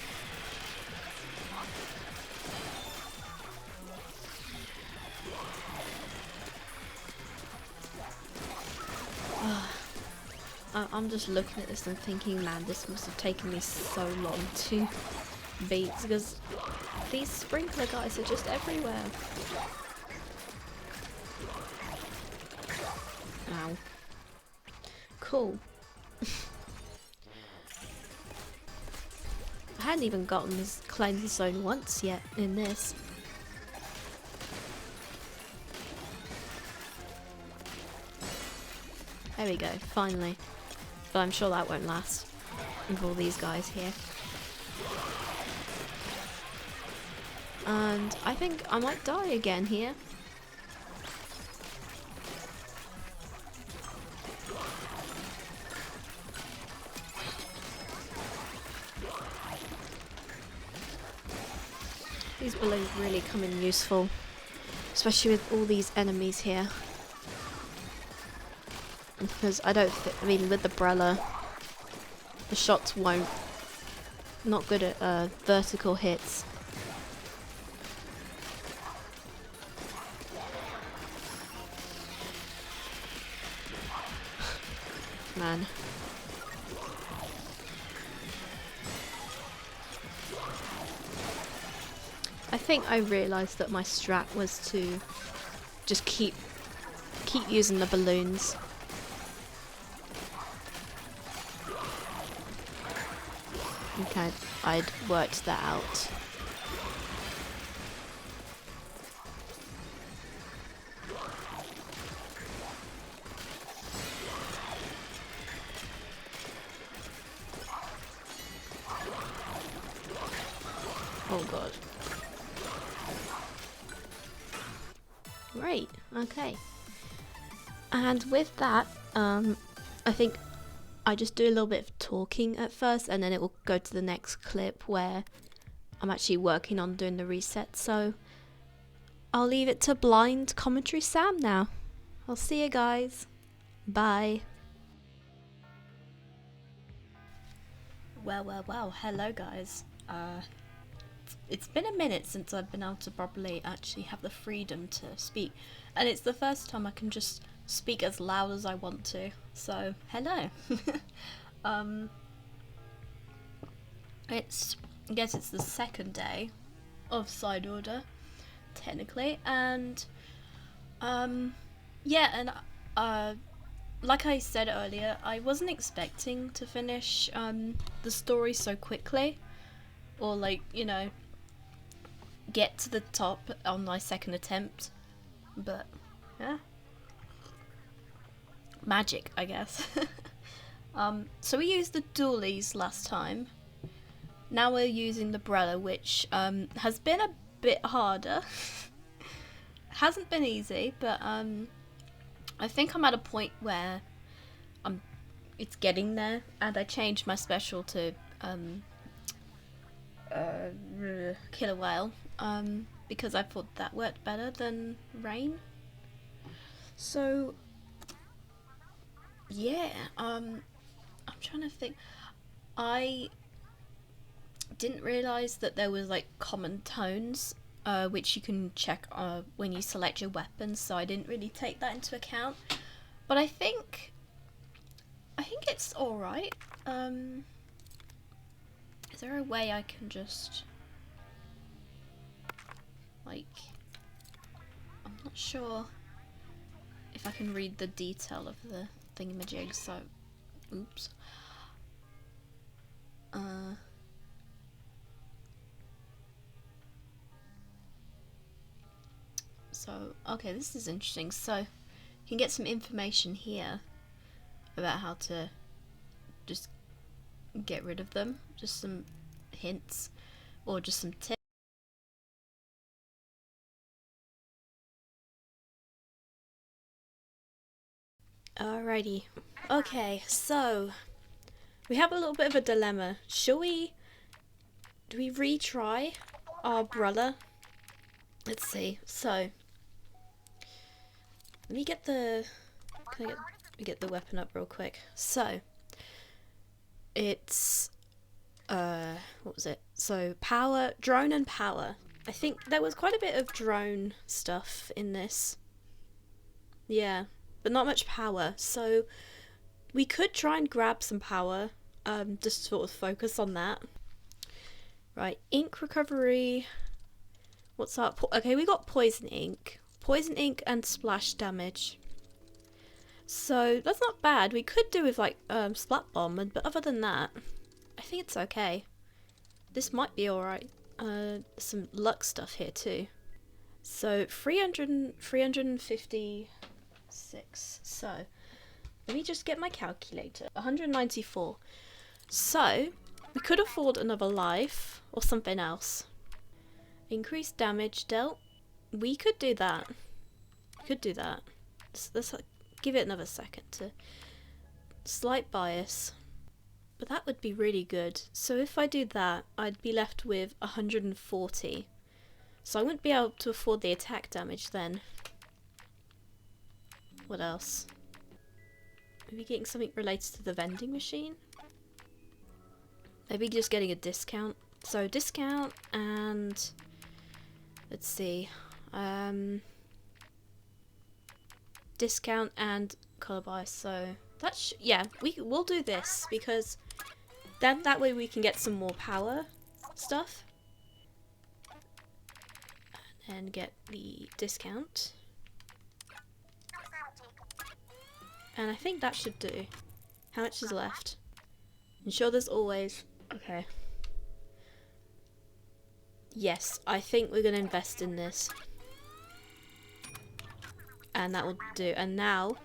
I'm just looking at this and thinking, man, this must have taken me so long to beat, because These sprinkler guys are just everywhere. Ow. Cool. I hadn't even gotten this cleanse zone once yet in this. There we go, finally. But I'm sure that won't last with all these guys here. And I think I might die again here. These balloons really come in useful, especially with all these enemies here. Because I mean, with the Brella, the shots not good at vertical hits. Man. I think I realised that my strat was to just keep using the balloons. Okay, I'd worked that out. Oh god. Great, okay. And with that, I think I just do a little bit of talking at first and then it will go to the next clip where I'm actually working on doing the reset. So I'll leave it to blind commentary Sam now. I'll see you guys. Bye. Well, hello guys. It's been a minute since I've been able to properly actually have the freedom to speak, and it's the first time I can just speak as loud as I want to, so hello. I guess it's the second day of Side Order, technically, and yeah, and like I said earlier, I wasn't expecting to finish the story so quickly, or like, you know, get to the top on my second attempt, but yeah, magic, I guess. So we used the dualies last time. Now we're using the Brella, which has been a bit harder. Hasn't been easy, but I think I'm at a point where it's getting there, and I changed my special to Killer Whale, because I thought that worked better than Rain. So yeah, I'm trying to think. I didn't realise that there was like common tones, which you can check when you select your weapons, so I didn't really take that into account. But I think it's alright. Is there a way I can just, like, I'm not sure if I can read the detail of the thingamajig, so, oops. So, okay, this is interesting. So, you can get some information here about how to just get rid of them. Just some hints, or just some tips. Alrighty. Okay, so we have a little bit of a dilemma. Do we retry our Brella? Let's see. So let me get the get the weapon up real quick. So it's what was it? So power, drone and power. I think there was quite a bit of drone stuff in this. Yeah, but not much power. So we could try and grab some power, just sort of focus on that. Right, ink recovery. What's up? Okay, we got poison ink. Poison ink and splash damage. So that's not bad. We could do with like splat bomb, but other than that, I think it's okay. This might be alright. Some luck stuff here too. So 356. So let me just get my calculator. 194. So we could afford another life or something else. Increased damage dealt. We could do that. Could do that. Let's give it another second to slight bias. But that would be really good. So if I do that, I'd be left with 140. So I wouldn't be able to afford the attack damage then. What else? Maybe getting something related to the vending machine? Maybe just getting a discount. So discount and let's see. Discount and color bias. So that's yeah, we'll do this because then that way we can get some more power stuff and get the discount. And I think that should do. How much is left? Ensure there's always okay. Yes, I think we're gonna invest in this. And that will do. And now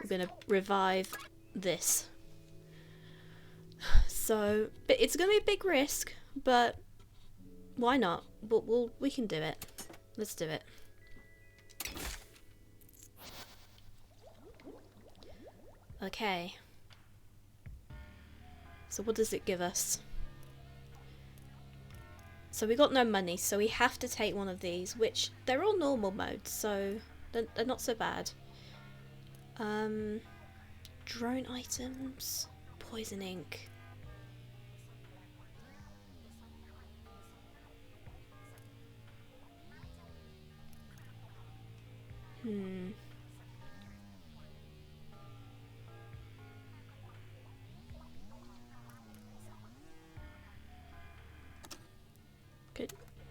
we're gonna revive this. So, but it's gonna be a big risk, but why not? But we can do it. Let's do it. Okay. So what does it give us? So we got no money, so we have to take one of these, which they're all normal modes, so they're not so bad. Drone items, poison ink.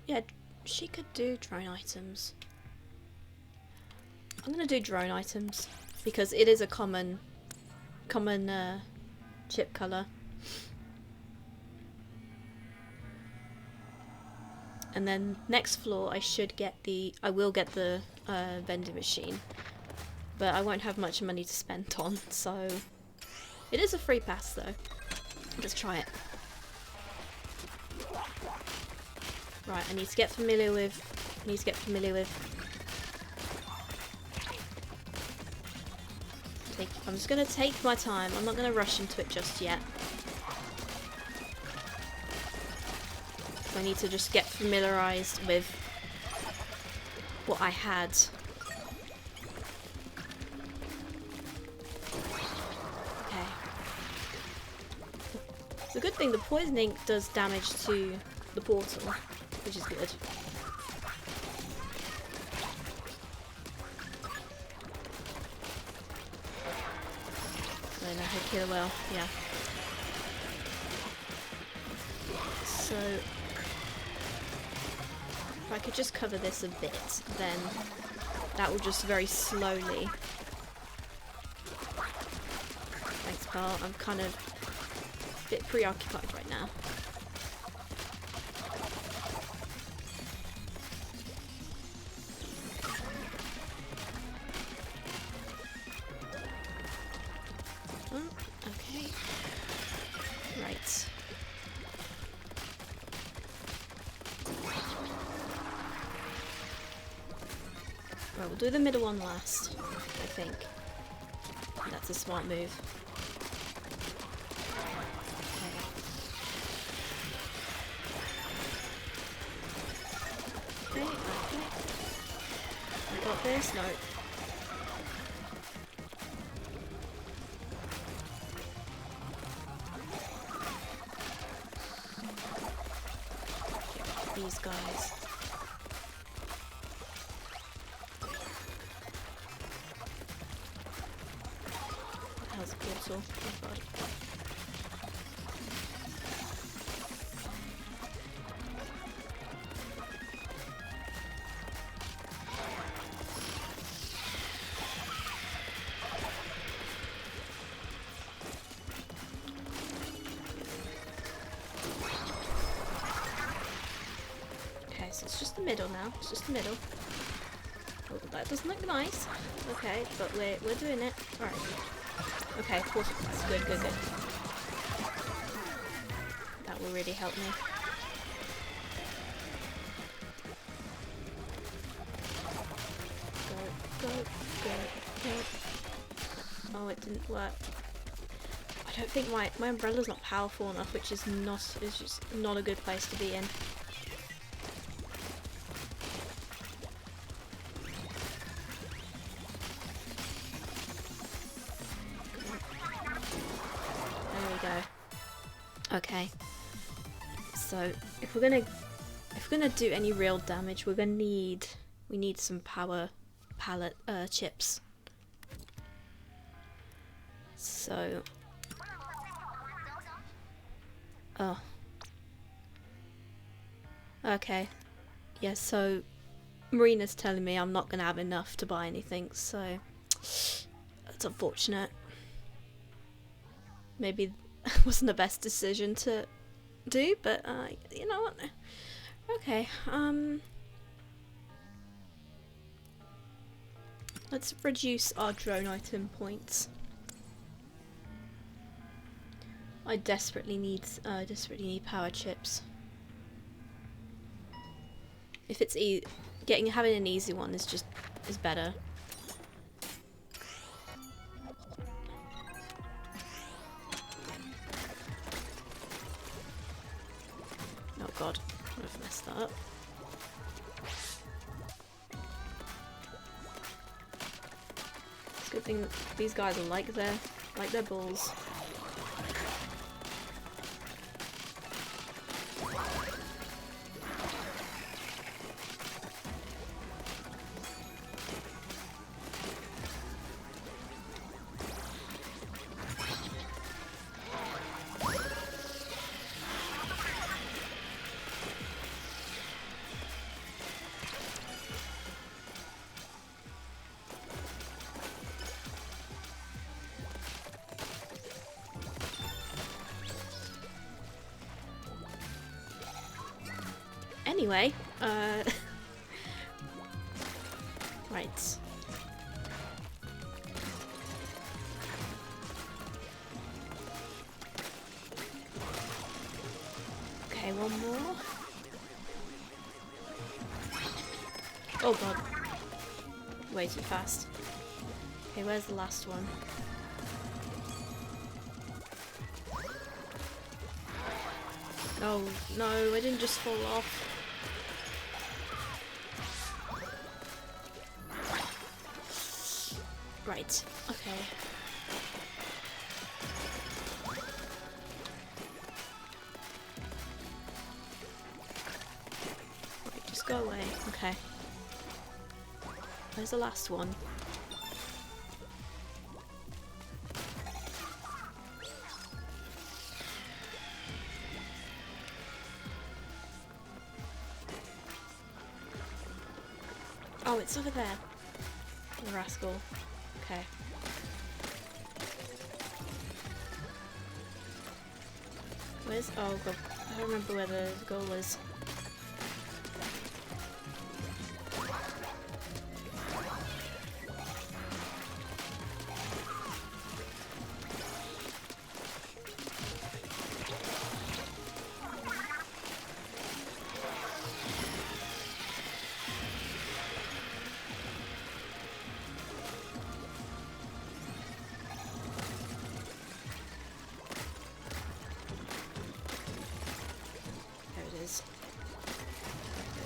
Yeah, she could do drone items. I'm gonna do drone items because it is a common chip color. And then next floor I will get the vending machine, but I won't have much money to spend on, so it is a free pass though. Let's try it. Right, I need to get familiar with. I'm just gonna take my time. I'm not gonna rush into it just yet. I need to just get familiarized with what I had. Okay. It's a good thing the poison ink does damage to the portal, which is good. I know how to kill well, yeah. So if I could just cover this a bit, then that will just very slowly. Thanks, pal. I'm kind of a bit preoccupied right now. Okay. Right. Right, we'll do the middle one last, I think. That's a smart move. Okay. Okay. I got this? No. These guys. How's the portal? Oh god. It's just the middle now. It's just the middle. Oh, that doesn't look nice. Okay, but we're doing it. Alright. Okay, force. Good, good, good. That will really help me. Go, go, go, go. Oh, it didn't work. I don't think my umbrella's not powerful enough, which is just not a good place to be in. There we go. Okay. So if we're gonna do any real damage, we need some power pallet chips. So oh. Okay. Yeah, so Marina's telling me I'm not gonna have enough to buy anything, so that's unfortunate. Maybe wasn't the best decision to do, but you know what? Okay, let's reduce our drone item points. I desperately need power chips. If it's having an easy one is better. Oh god, I've messed that up. It's a good thing that these guys are like their balls. Anyway, right. Okay, one more. Oh god. Way too fast. Okay, where's the last one? Oh no, I didn't just fall off. Right, okay. Right, just go away. Okay. Where's the last one? Oh, it's over there. The rascal. Okay. Where's... oh god, I don't remember where the goal is.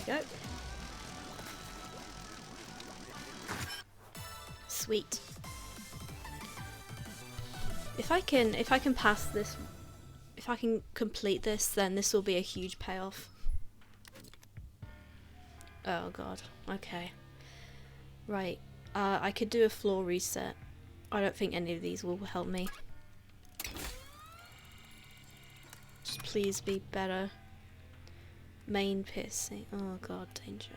There we go. Sweet. If I can pass this, if I can complete this, then this will be a huge payoff. Oh god. Okay. Right. I could do a floor reset. I don't think any of these will help me. Just please be better. Main piercing. Oh god, danger.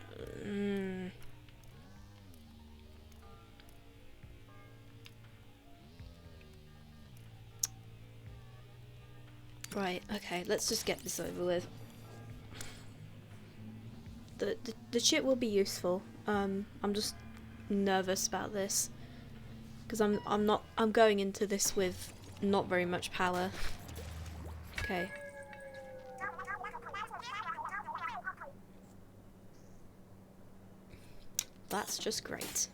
Right, okay, let's just get this over with. the chip will be useful. I'm just nervous about this because I'm going into this with not very much power. Okay. That's just great.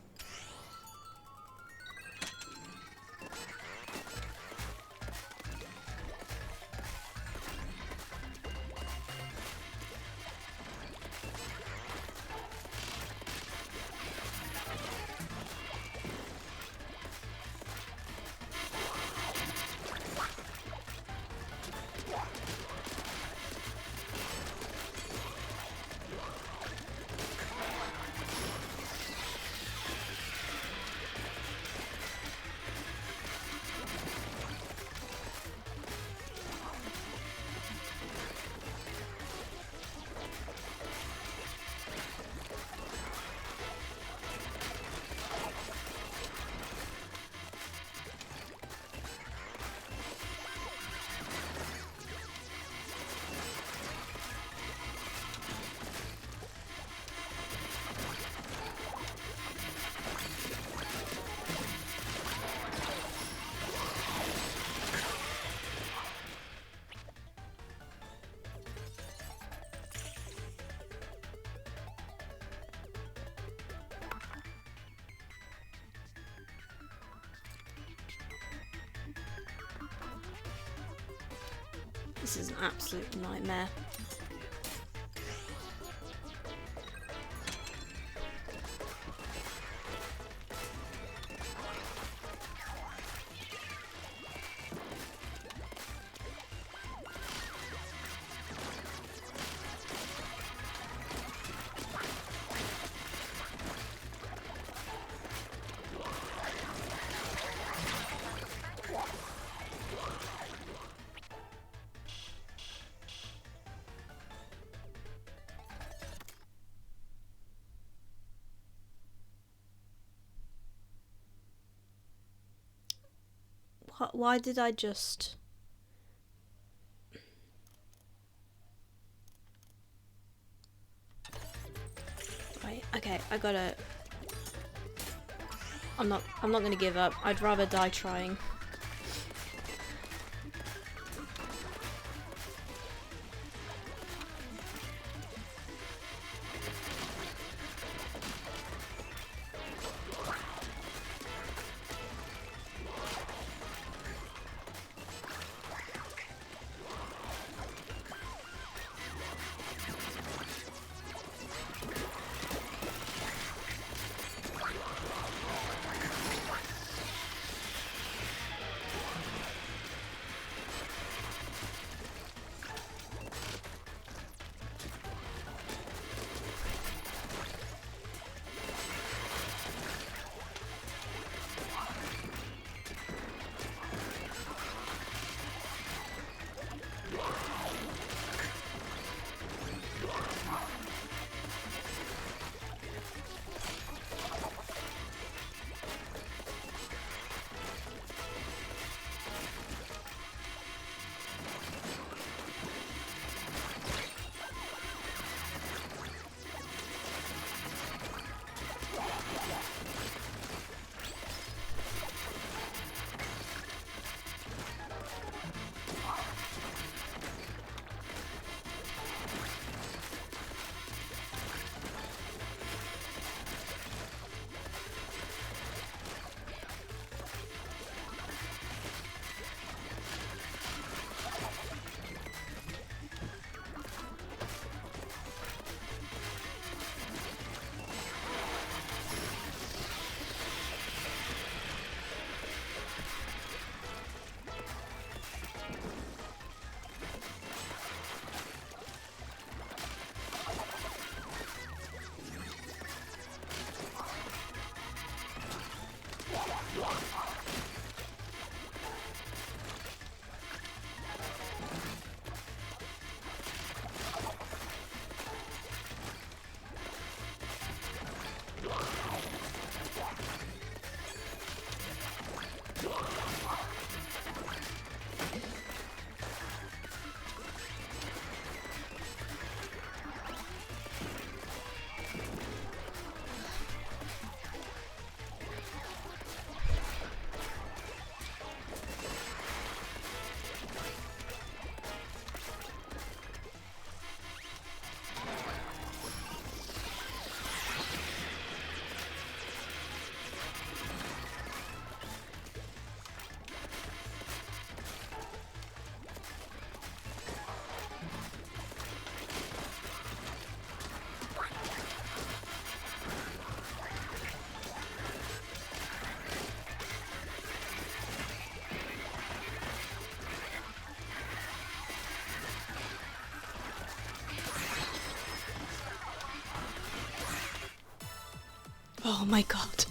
This is an absolute nightmare. Why did I just... Right, okay, I gotta... I'm not gonna give up. I'd rather die trying. Oh my god.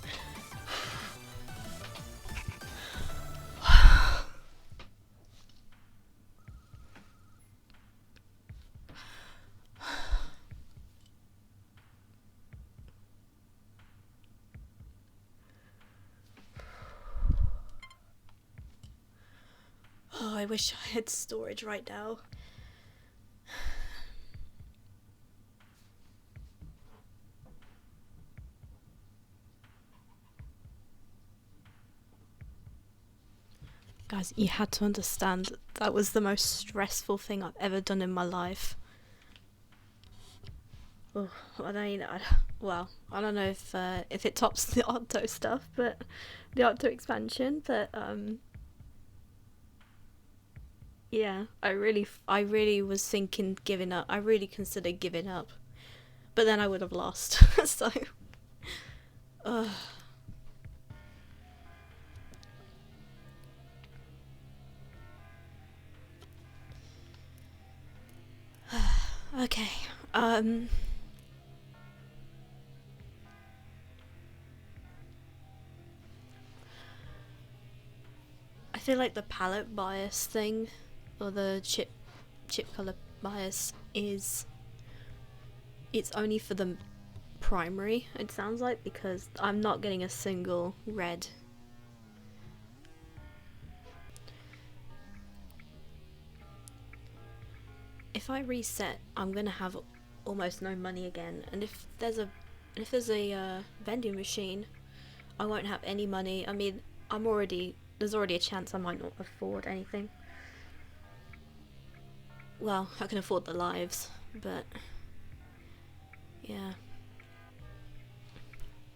Oh, I wish I had storage right now. Guys, you had to understand that was the most stressful thing I've ever done in my life. Oh, I mean, well, I don't know if it tops the Octo stuff, but the Octo expansion, but yeah, I really was thinking giving up. I really considered giving up, but then I would have lost. So, okay. I feel like the palette bias thing, or the chip color bias it's only for the primary, it sounds like, because I'm not getting a single red. If I reset, I'm gonna have almost no money again, and if there's a vending machine, I won't have any money. I mean, there's already a chance I might not afford anything. Well, I can afford the lives, but yeah.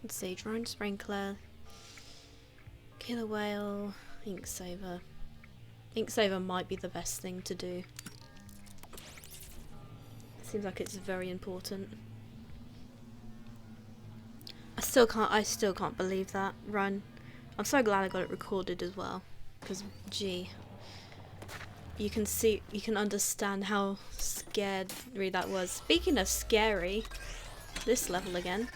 Let's see, drone sprinkler, killer whale, ink saver. Ink saver might be the best thing to do. Seems like it's very important. I still can't believe that run. I'm so glad I got it recorded as well, because gee, you can understand how scary that was. Speaking of scary, this level again.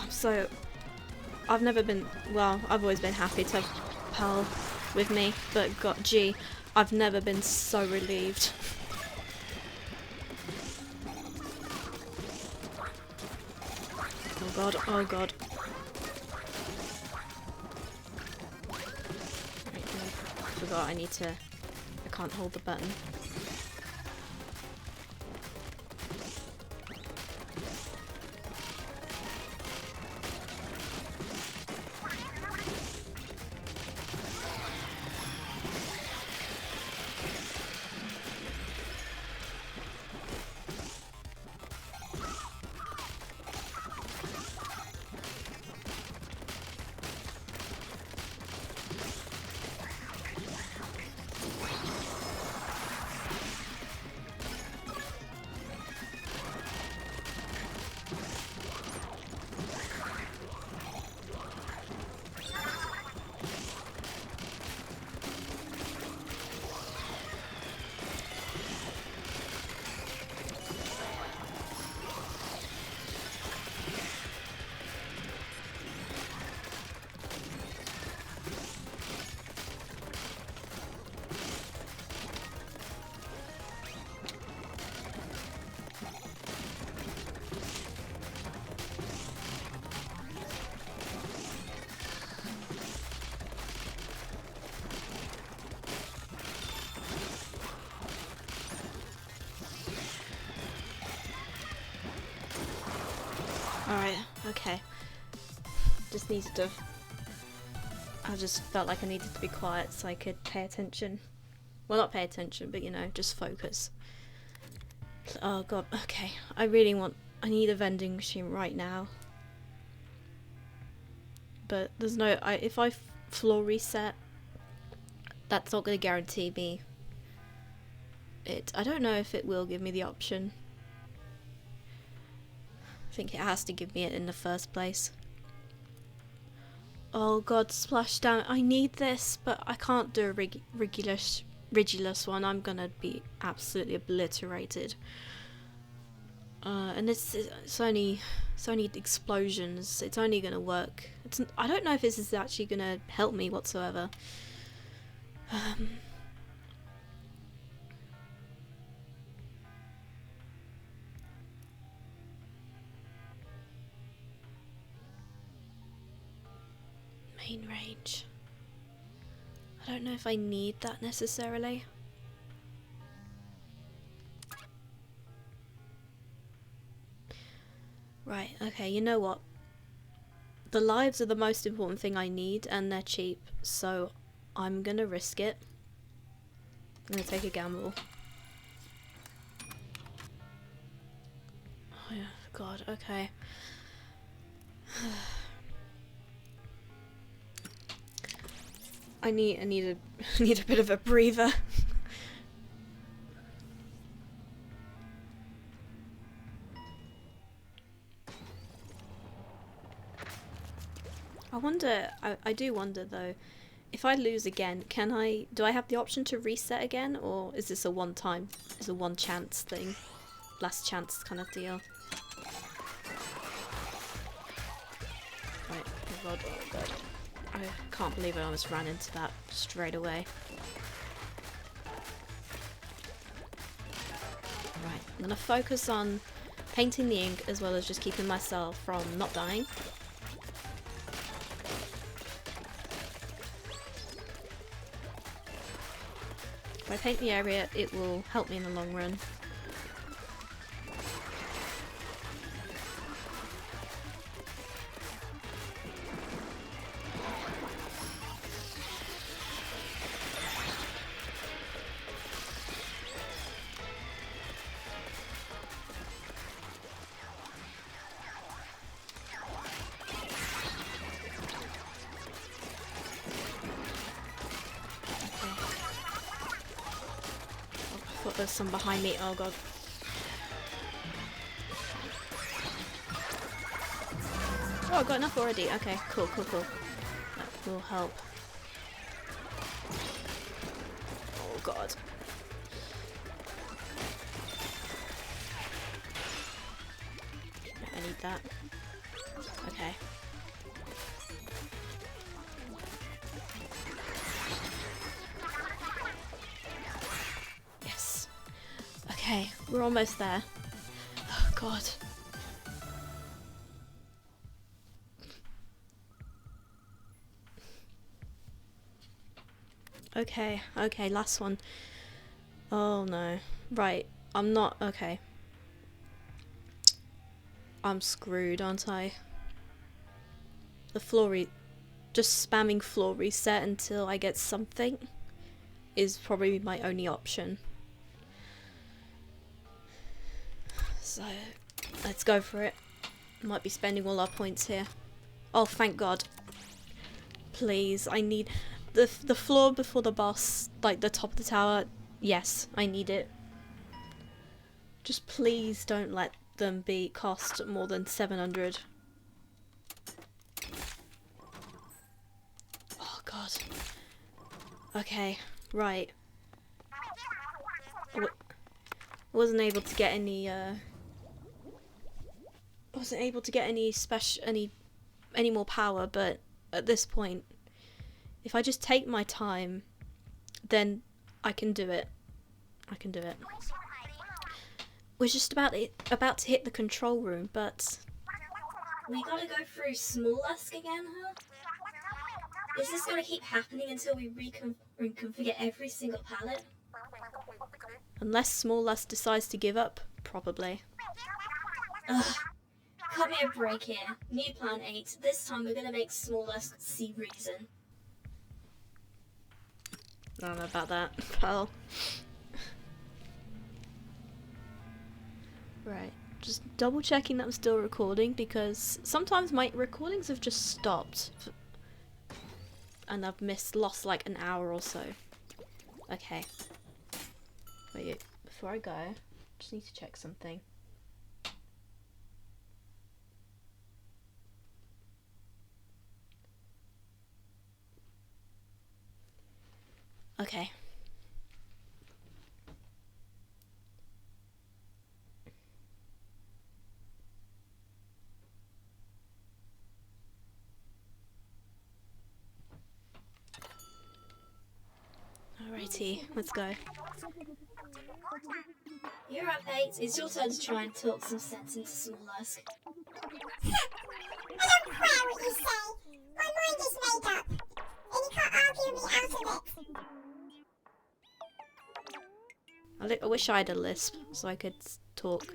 So, I've never been, well, I've always been happy to have Pearl with me, but gee, I've never been so relieved. Oh god, oh god. Right, I forgot I can't hold the button. Alright, okay. I just felt like I needed to be quiet so I could pay attention. Well, not pay attention, but you know, just focus. Oh god, okay. I need a vending machine right now. But there's no, if I floor reset, that's not going to guarantee me it. I don't know if it will give me the option. I think it has to give me it in the first place. Oh god, splashdown. I need this, but I can't do a rigulous one. I'm gonna be absolutely obliterated. And it's only explosions. It's only gonna work. I don't know if this is actually gonna help me whatsoever. Main range. I don't know if I need that necessarily. Right, okay, you know what? The lives are the most important thing I need, and they're cheap, so I'm gonna risk it. I'm gonna take a gamble. Oh yeah, god, okay. I need a bit of a breather. I do wonder though, if I lose again, do I have the option to reset again, or is this a one chance thing? Last chance kind of deal. Right, oh god. I can't believe I almost ran into that straight away. Right, I'm gonna focus on painting the ink as well as just keeping myself from not dying. If I paint the area, it will help me in the long run. I thought there's some behind me. Oh god. Oh, I got enough already. Okay, cool. That will help. Oh god. I need that. Okay. Yes. Okay, we're almost there. Oh god. Okay, last one. Oh no. Right, I'm not okay. I'm screwed, aren't I? Just spamming floor reset until I get something is probably my only option. So, let's go for it. Might be spending all our points here. Oh, thank god. Please, I need the floor before the boss, like the top of the tower. Yes, I need it. Just please don't let them cost more than 700. Oh god. Okay, right. I wasn't able to get any any more power, but at this point, if I just take my time, then I can do it. We're just about to hit the control room, but we gotta go through Small Lusk again, huh? Is this gonna keep happening until we reconfigure every single palette? Unless Small Lusk decides to give up, probably. Ugh. Cut me a break here. New plan 8. This time we're gonna make Small Lusk see reason. I don't know about that, pal. Right, just double checking that I'm still recording, because sometimes my recordings have just stopped and I've lost like an hour or so. Okay. Wait, before I go, just need to check something. Okay. Alrighty, let's go. You're up, 8. It's your turn to try and talk some sense into Small Lusk. I don't care what you say. My mind is made up, and you can't argue me out of it. I wish I had a lisp so I could talk.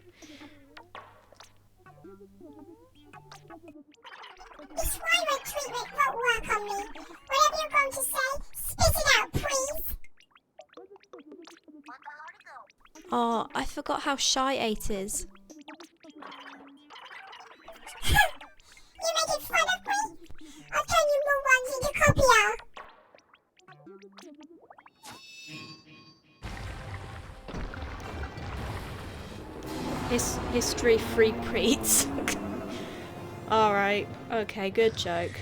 This Swyrant treatment won't work on me. Whatever you're going to say, spit it out, please. Oh, I forgot how shy 8 is. You making fun of me? I'll turn you morons into copier. History free preets. Alright, okay, good joke.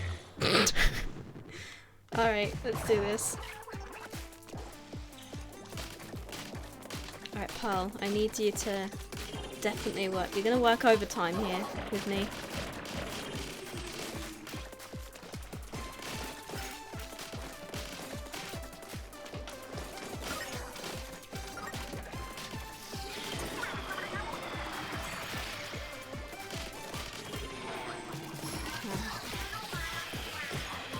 Alright, let's do this. Alright, Pearl, I need you to definitely work. You're gonna work overtime here with me.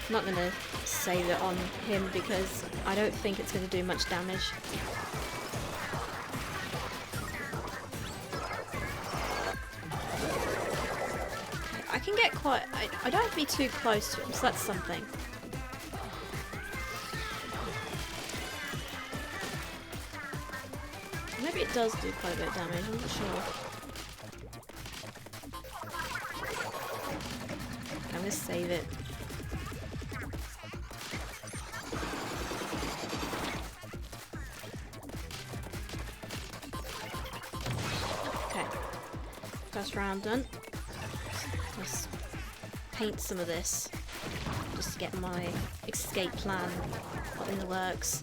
I'm not gonna save it on him because I don't think it's gonna do much damage. I can get quite... I don't have to be too close to him, so that's something. Maybe it does do quite a bit of damage, I'm not sure. I'm gonna save it. Okay. First round done. Let's paint some of this. Just to get my escape plan in the works.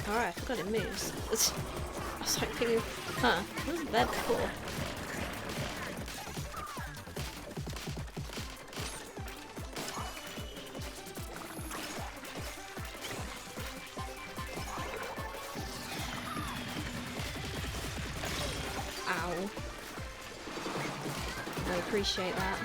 Alright, I forgot it moves. I was like thinking, huh, it wasn't there before. Ow. I appreciate that.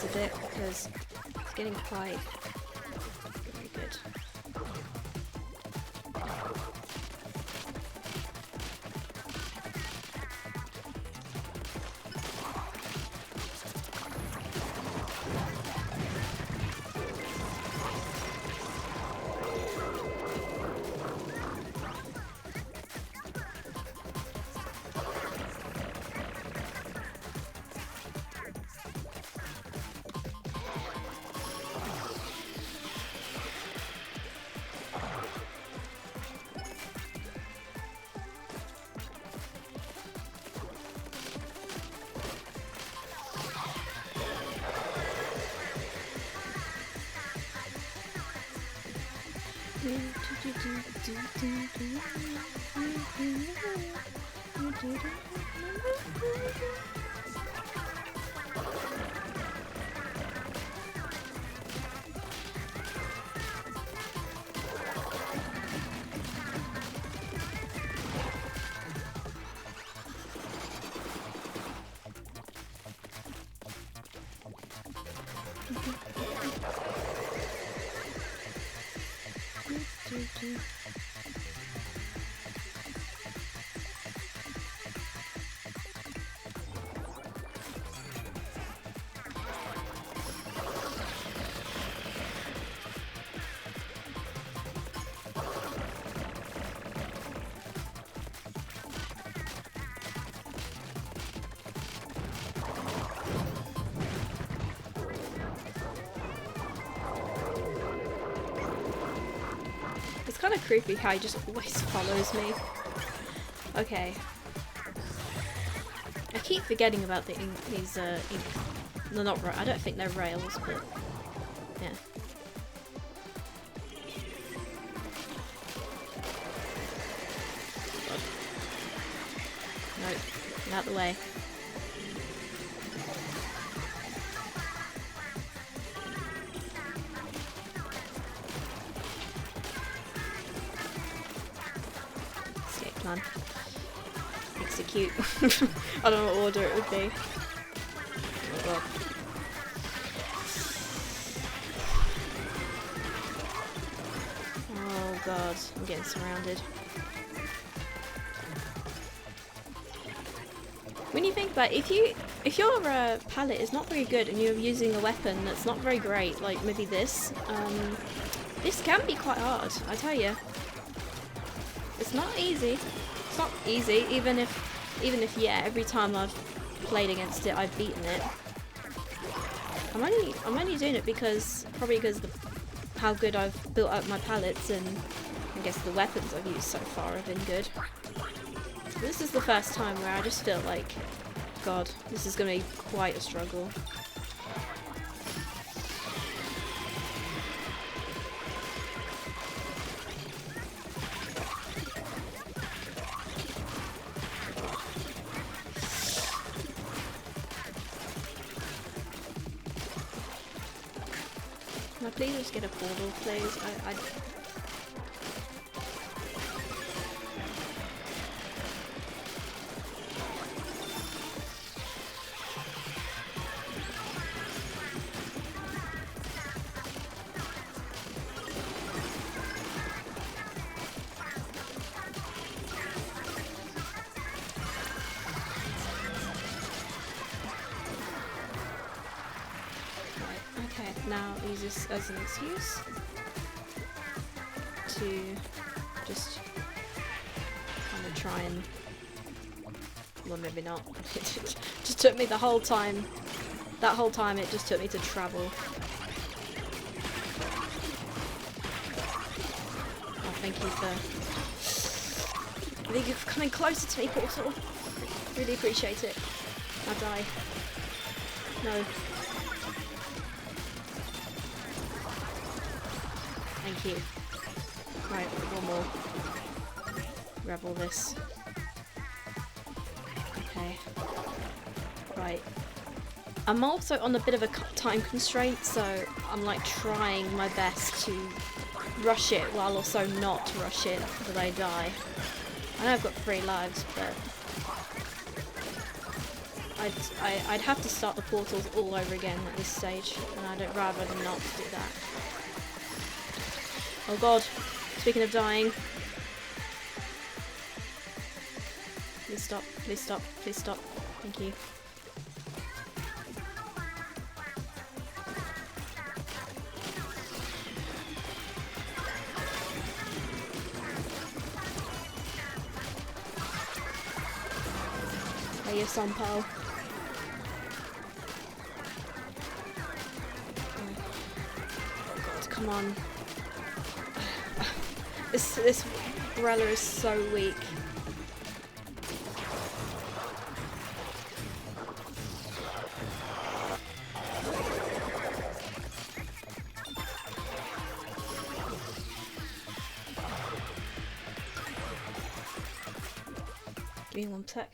a bit because it's getting quite very good. It's kind of creepy how he just always follows me. Okay. I keep forgetting about these they're not I don't think they're rails, but yeah. God. Nope. Get out the way. Plan. Execute. I don't know what order it would be. Oh, oh god, I'm getting surrounded. When you think about it, if your palette is not very good and you're using a weapon that's not very great, like maybe this can be quite hard, I tell you. It's not easy. It's not easy, even if yeah, every time I've played against it, I've beaten it. I'm only doing it probably because how good I've built up my palettes, and I guess the weapons I've used so far have been good. This is the first time where I just feel like, God, this is gonna be quite a struggle. Can I please just get a portal, please? I now use this as an excuse to just kind of try and, well, maybe not. It just took me the whole time. That whole time it just took me to travel. Oh, thank you for coming closer to me, Portal. Really appreciate it. I'll die. No. Thank you. Right, one more. Revel this. Okay. Right. I'm also on a bit of a time constraint, so I'm like trying my best to rush it while also not rush it that I die. I know I've got 3 lives, but I'd have to start the portals all over again at this stage, and I'd rather not do that. Oh god, speaking of dying. Please stop, please stop, please stop. Thank you. Hey, you son, pal. Oh god, come on. This Brella is so weak. Give me one sec.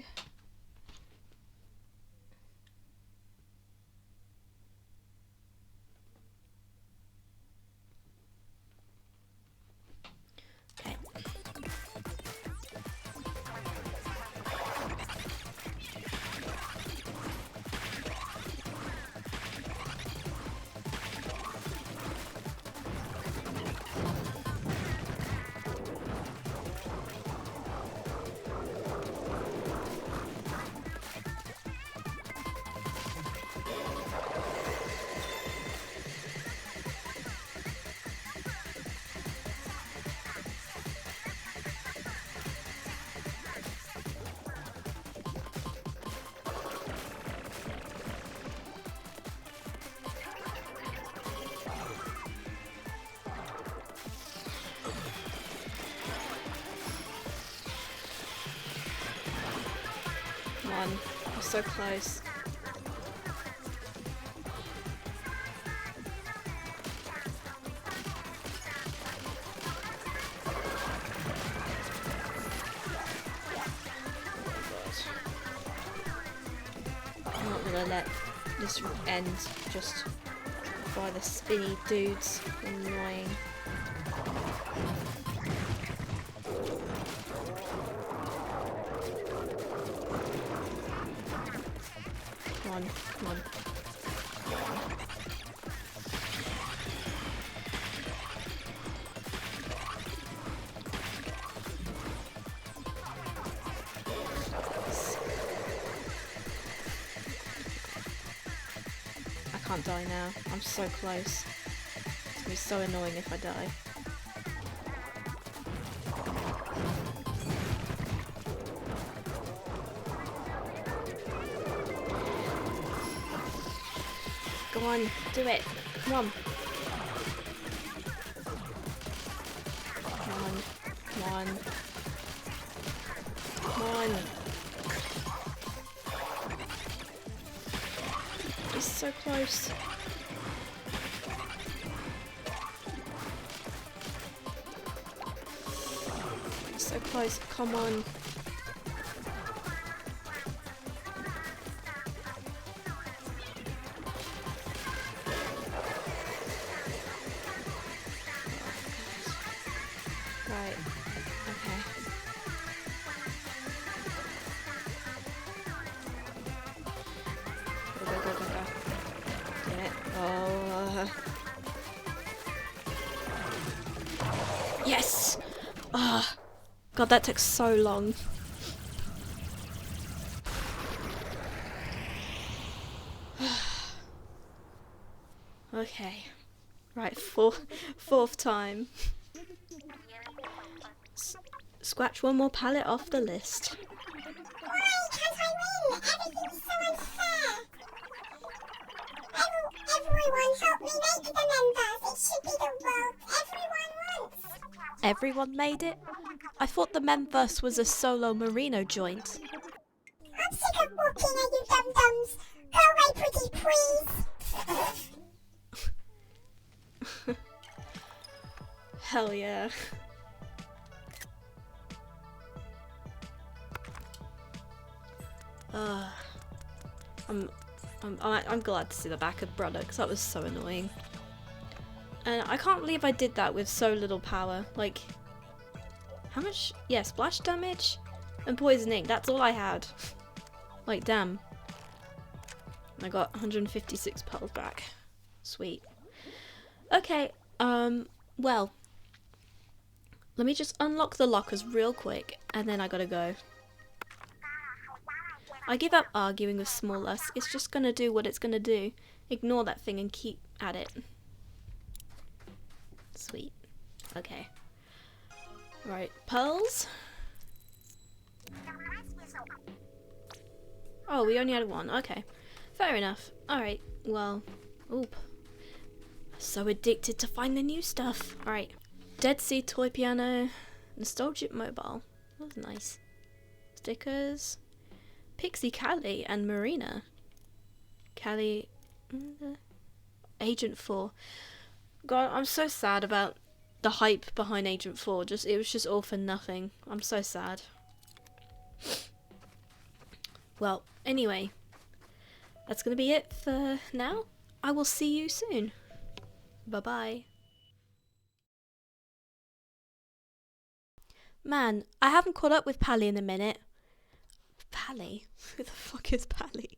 Okay. Come on, we're so close. I'm not gonna let this end just by the spinny dudes. Annoying. Come on, come on. I can't die now. I'm so close. It's gonna be so annoying if I die. Go on, do it. Come on. Come on. Come on. Come on. He's so close. He's so close. Come on. Right. Okay. Go, go, go, go, go. Damn it. Oh. Yes! Ah. God, that took so long. Okay. Right, fourth time. Scratch one more palette off the list. Why can't I win? Everything's so unfair. Everyone help me make the members. It should be the world everyone wants. Everyone made it? I thought the Memverse was a solo Merino joint. I'm sick of walking at you dum-dums. Go away, pretty please. Hell yeah. I'm glad to see the back of Brella because that was so annoying. And I can't believe I did that with so little power. Like, how much? Yeah, splash damage and poisoning. That's all I had. Like, damn. I got 156 pearls back. Sweet. Okay, well, let me just unlock the lockers real quick, and then I gotta go. I give up arguing with Smallus. It's just gonna do what it's gonna do. Ignore that thing and keep at it. Sweet. Okay. Right, pearls. Oh, we only had one. Okay. Fair enough. Alright, well, oop. So addicted to finding new stuff. Alright. Dead Sea Toy Piano. Nostalgic Mobile. That was nice. Stickers. Pixie Callie and Marina. Callie. Agent 4. God, I'm so sad about the hype behind Agent 4. It was just all for nothing. I'm so sad. Well, anyway. That's gonna be it for now. I will see you soon. Bye-bye. Man, I haven't caught up with Pally in a minute. Pally? Who the fuck is Pally?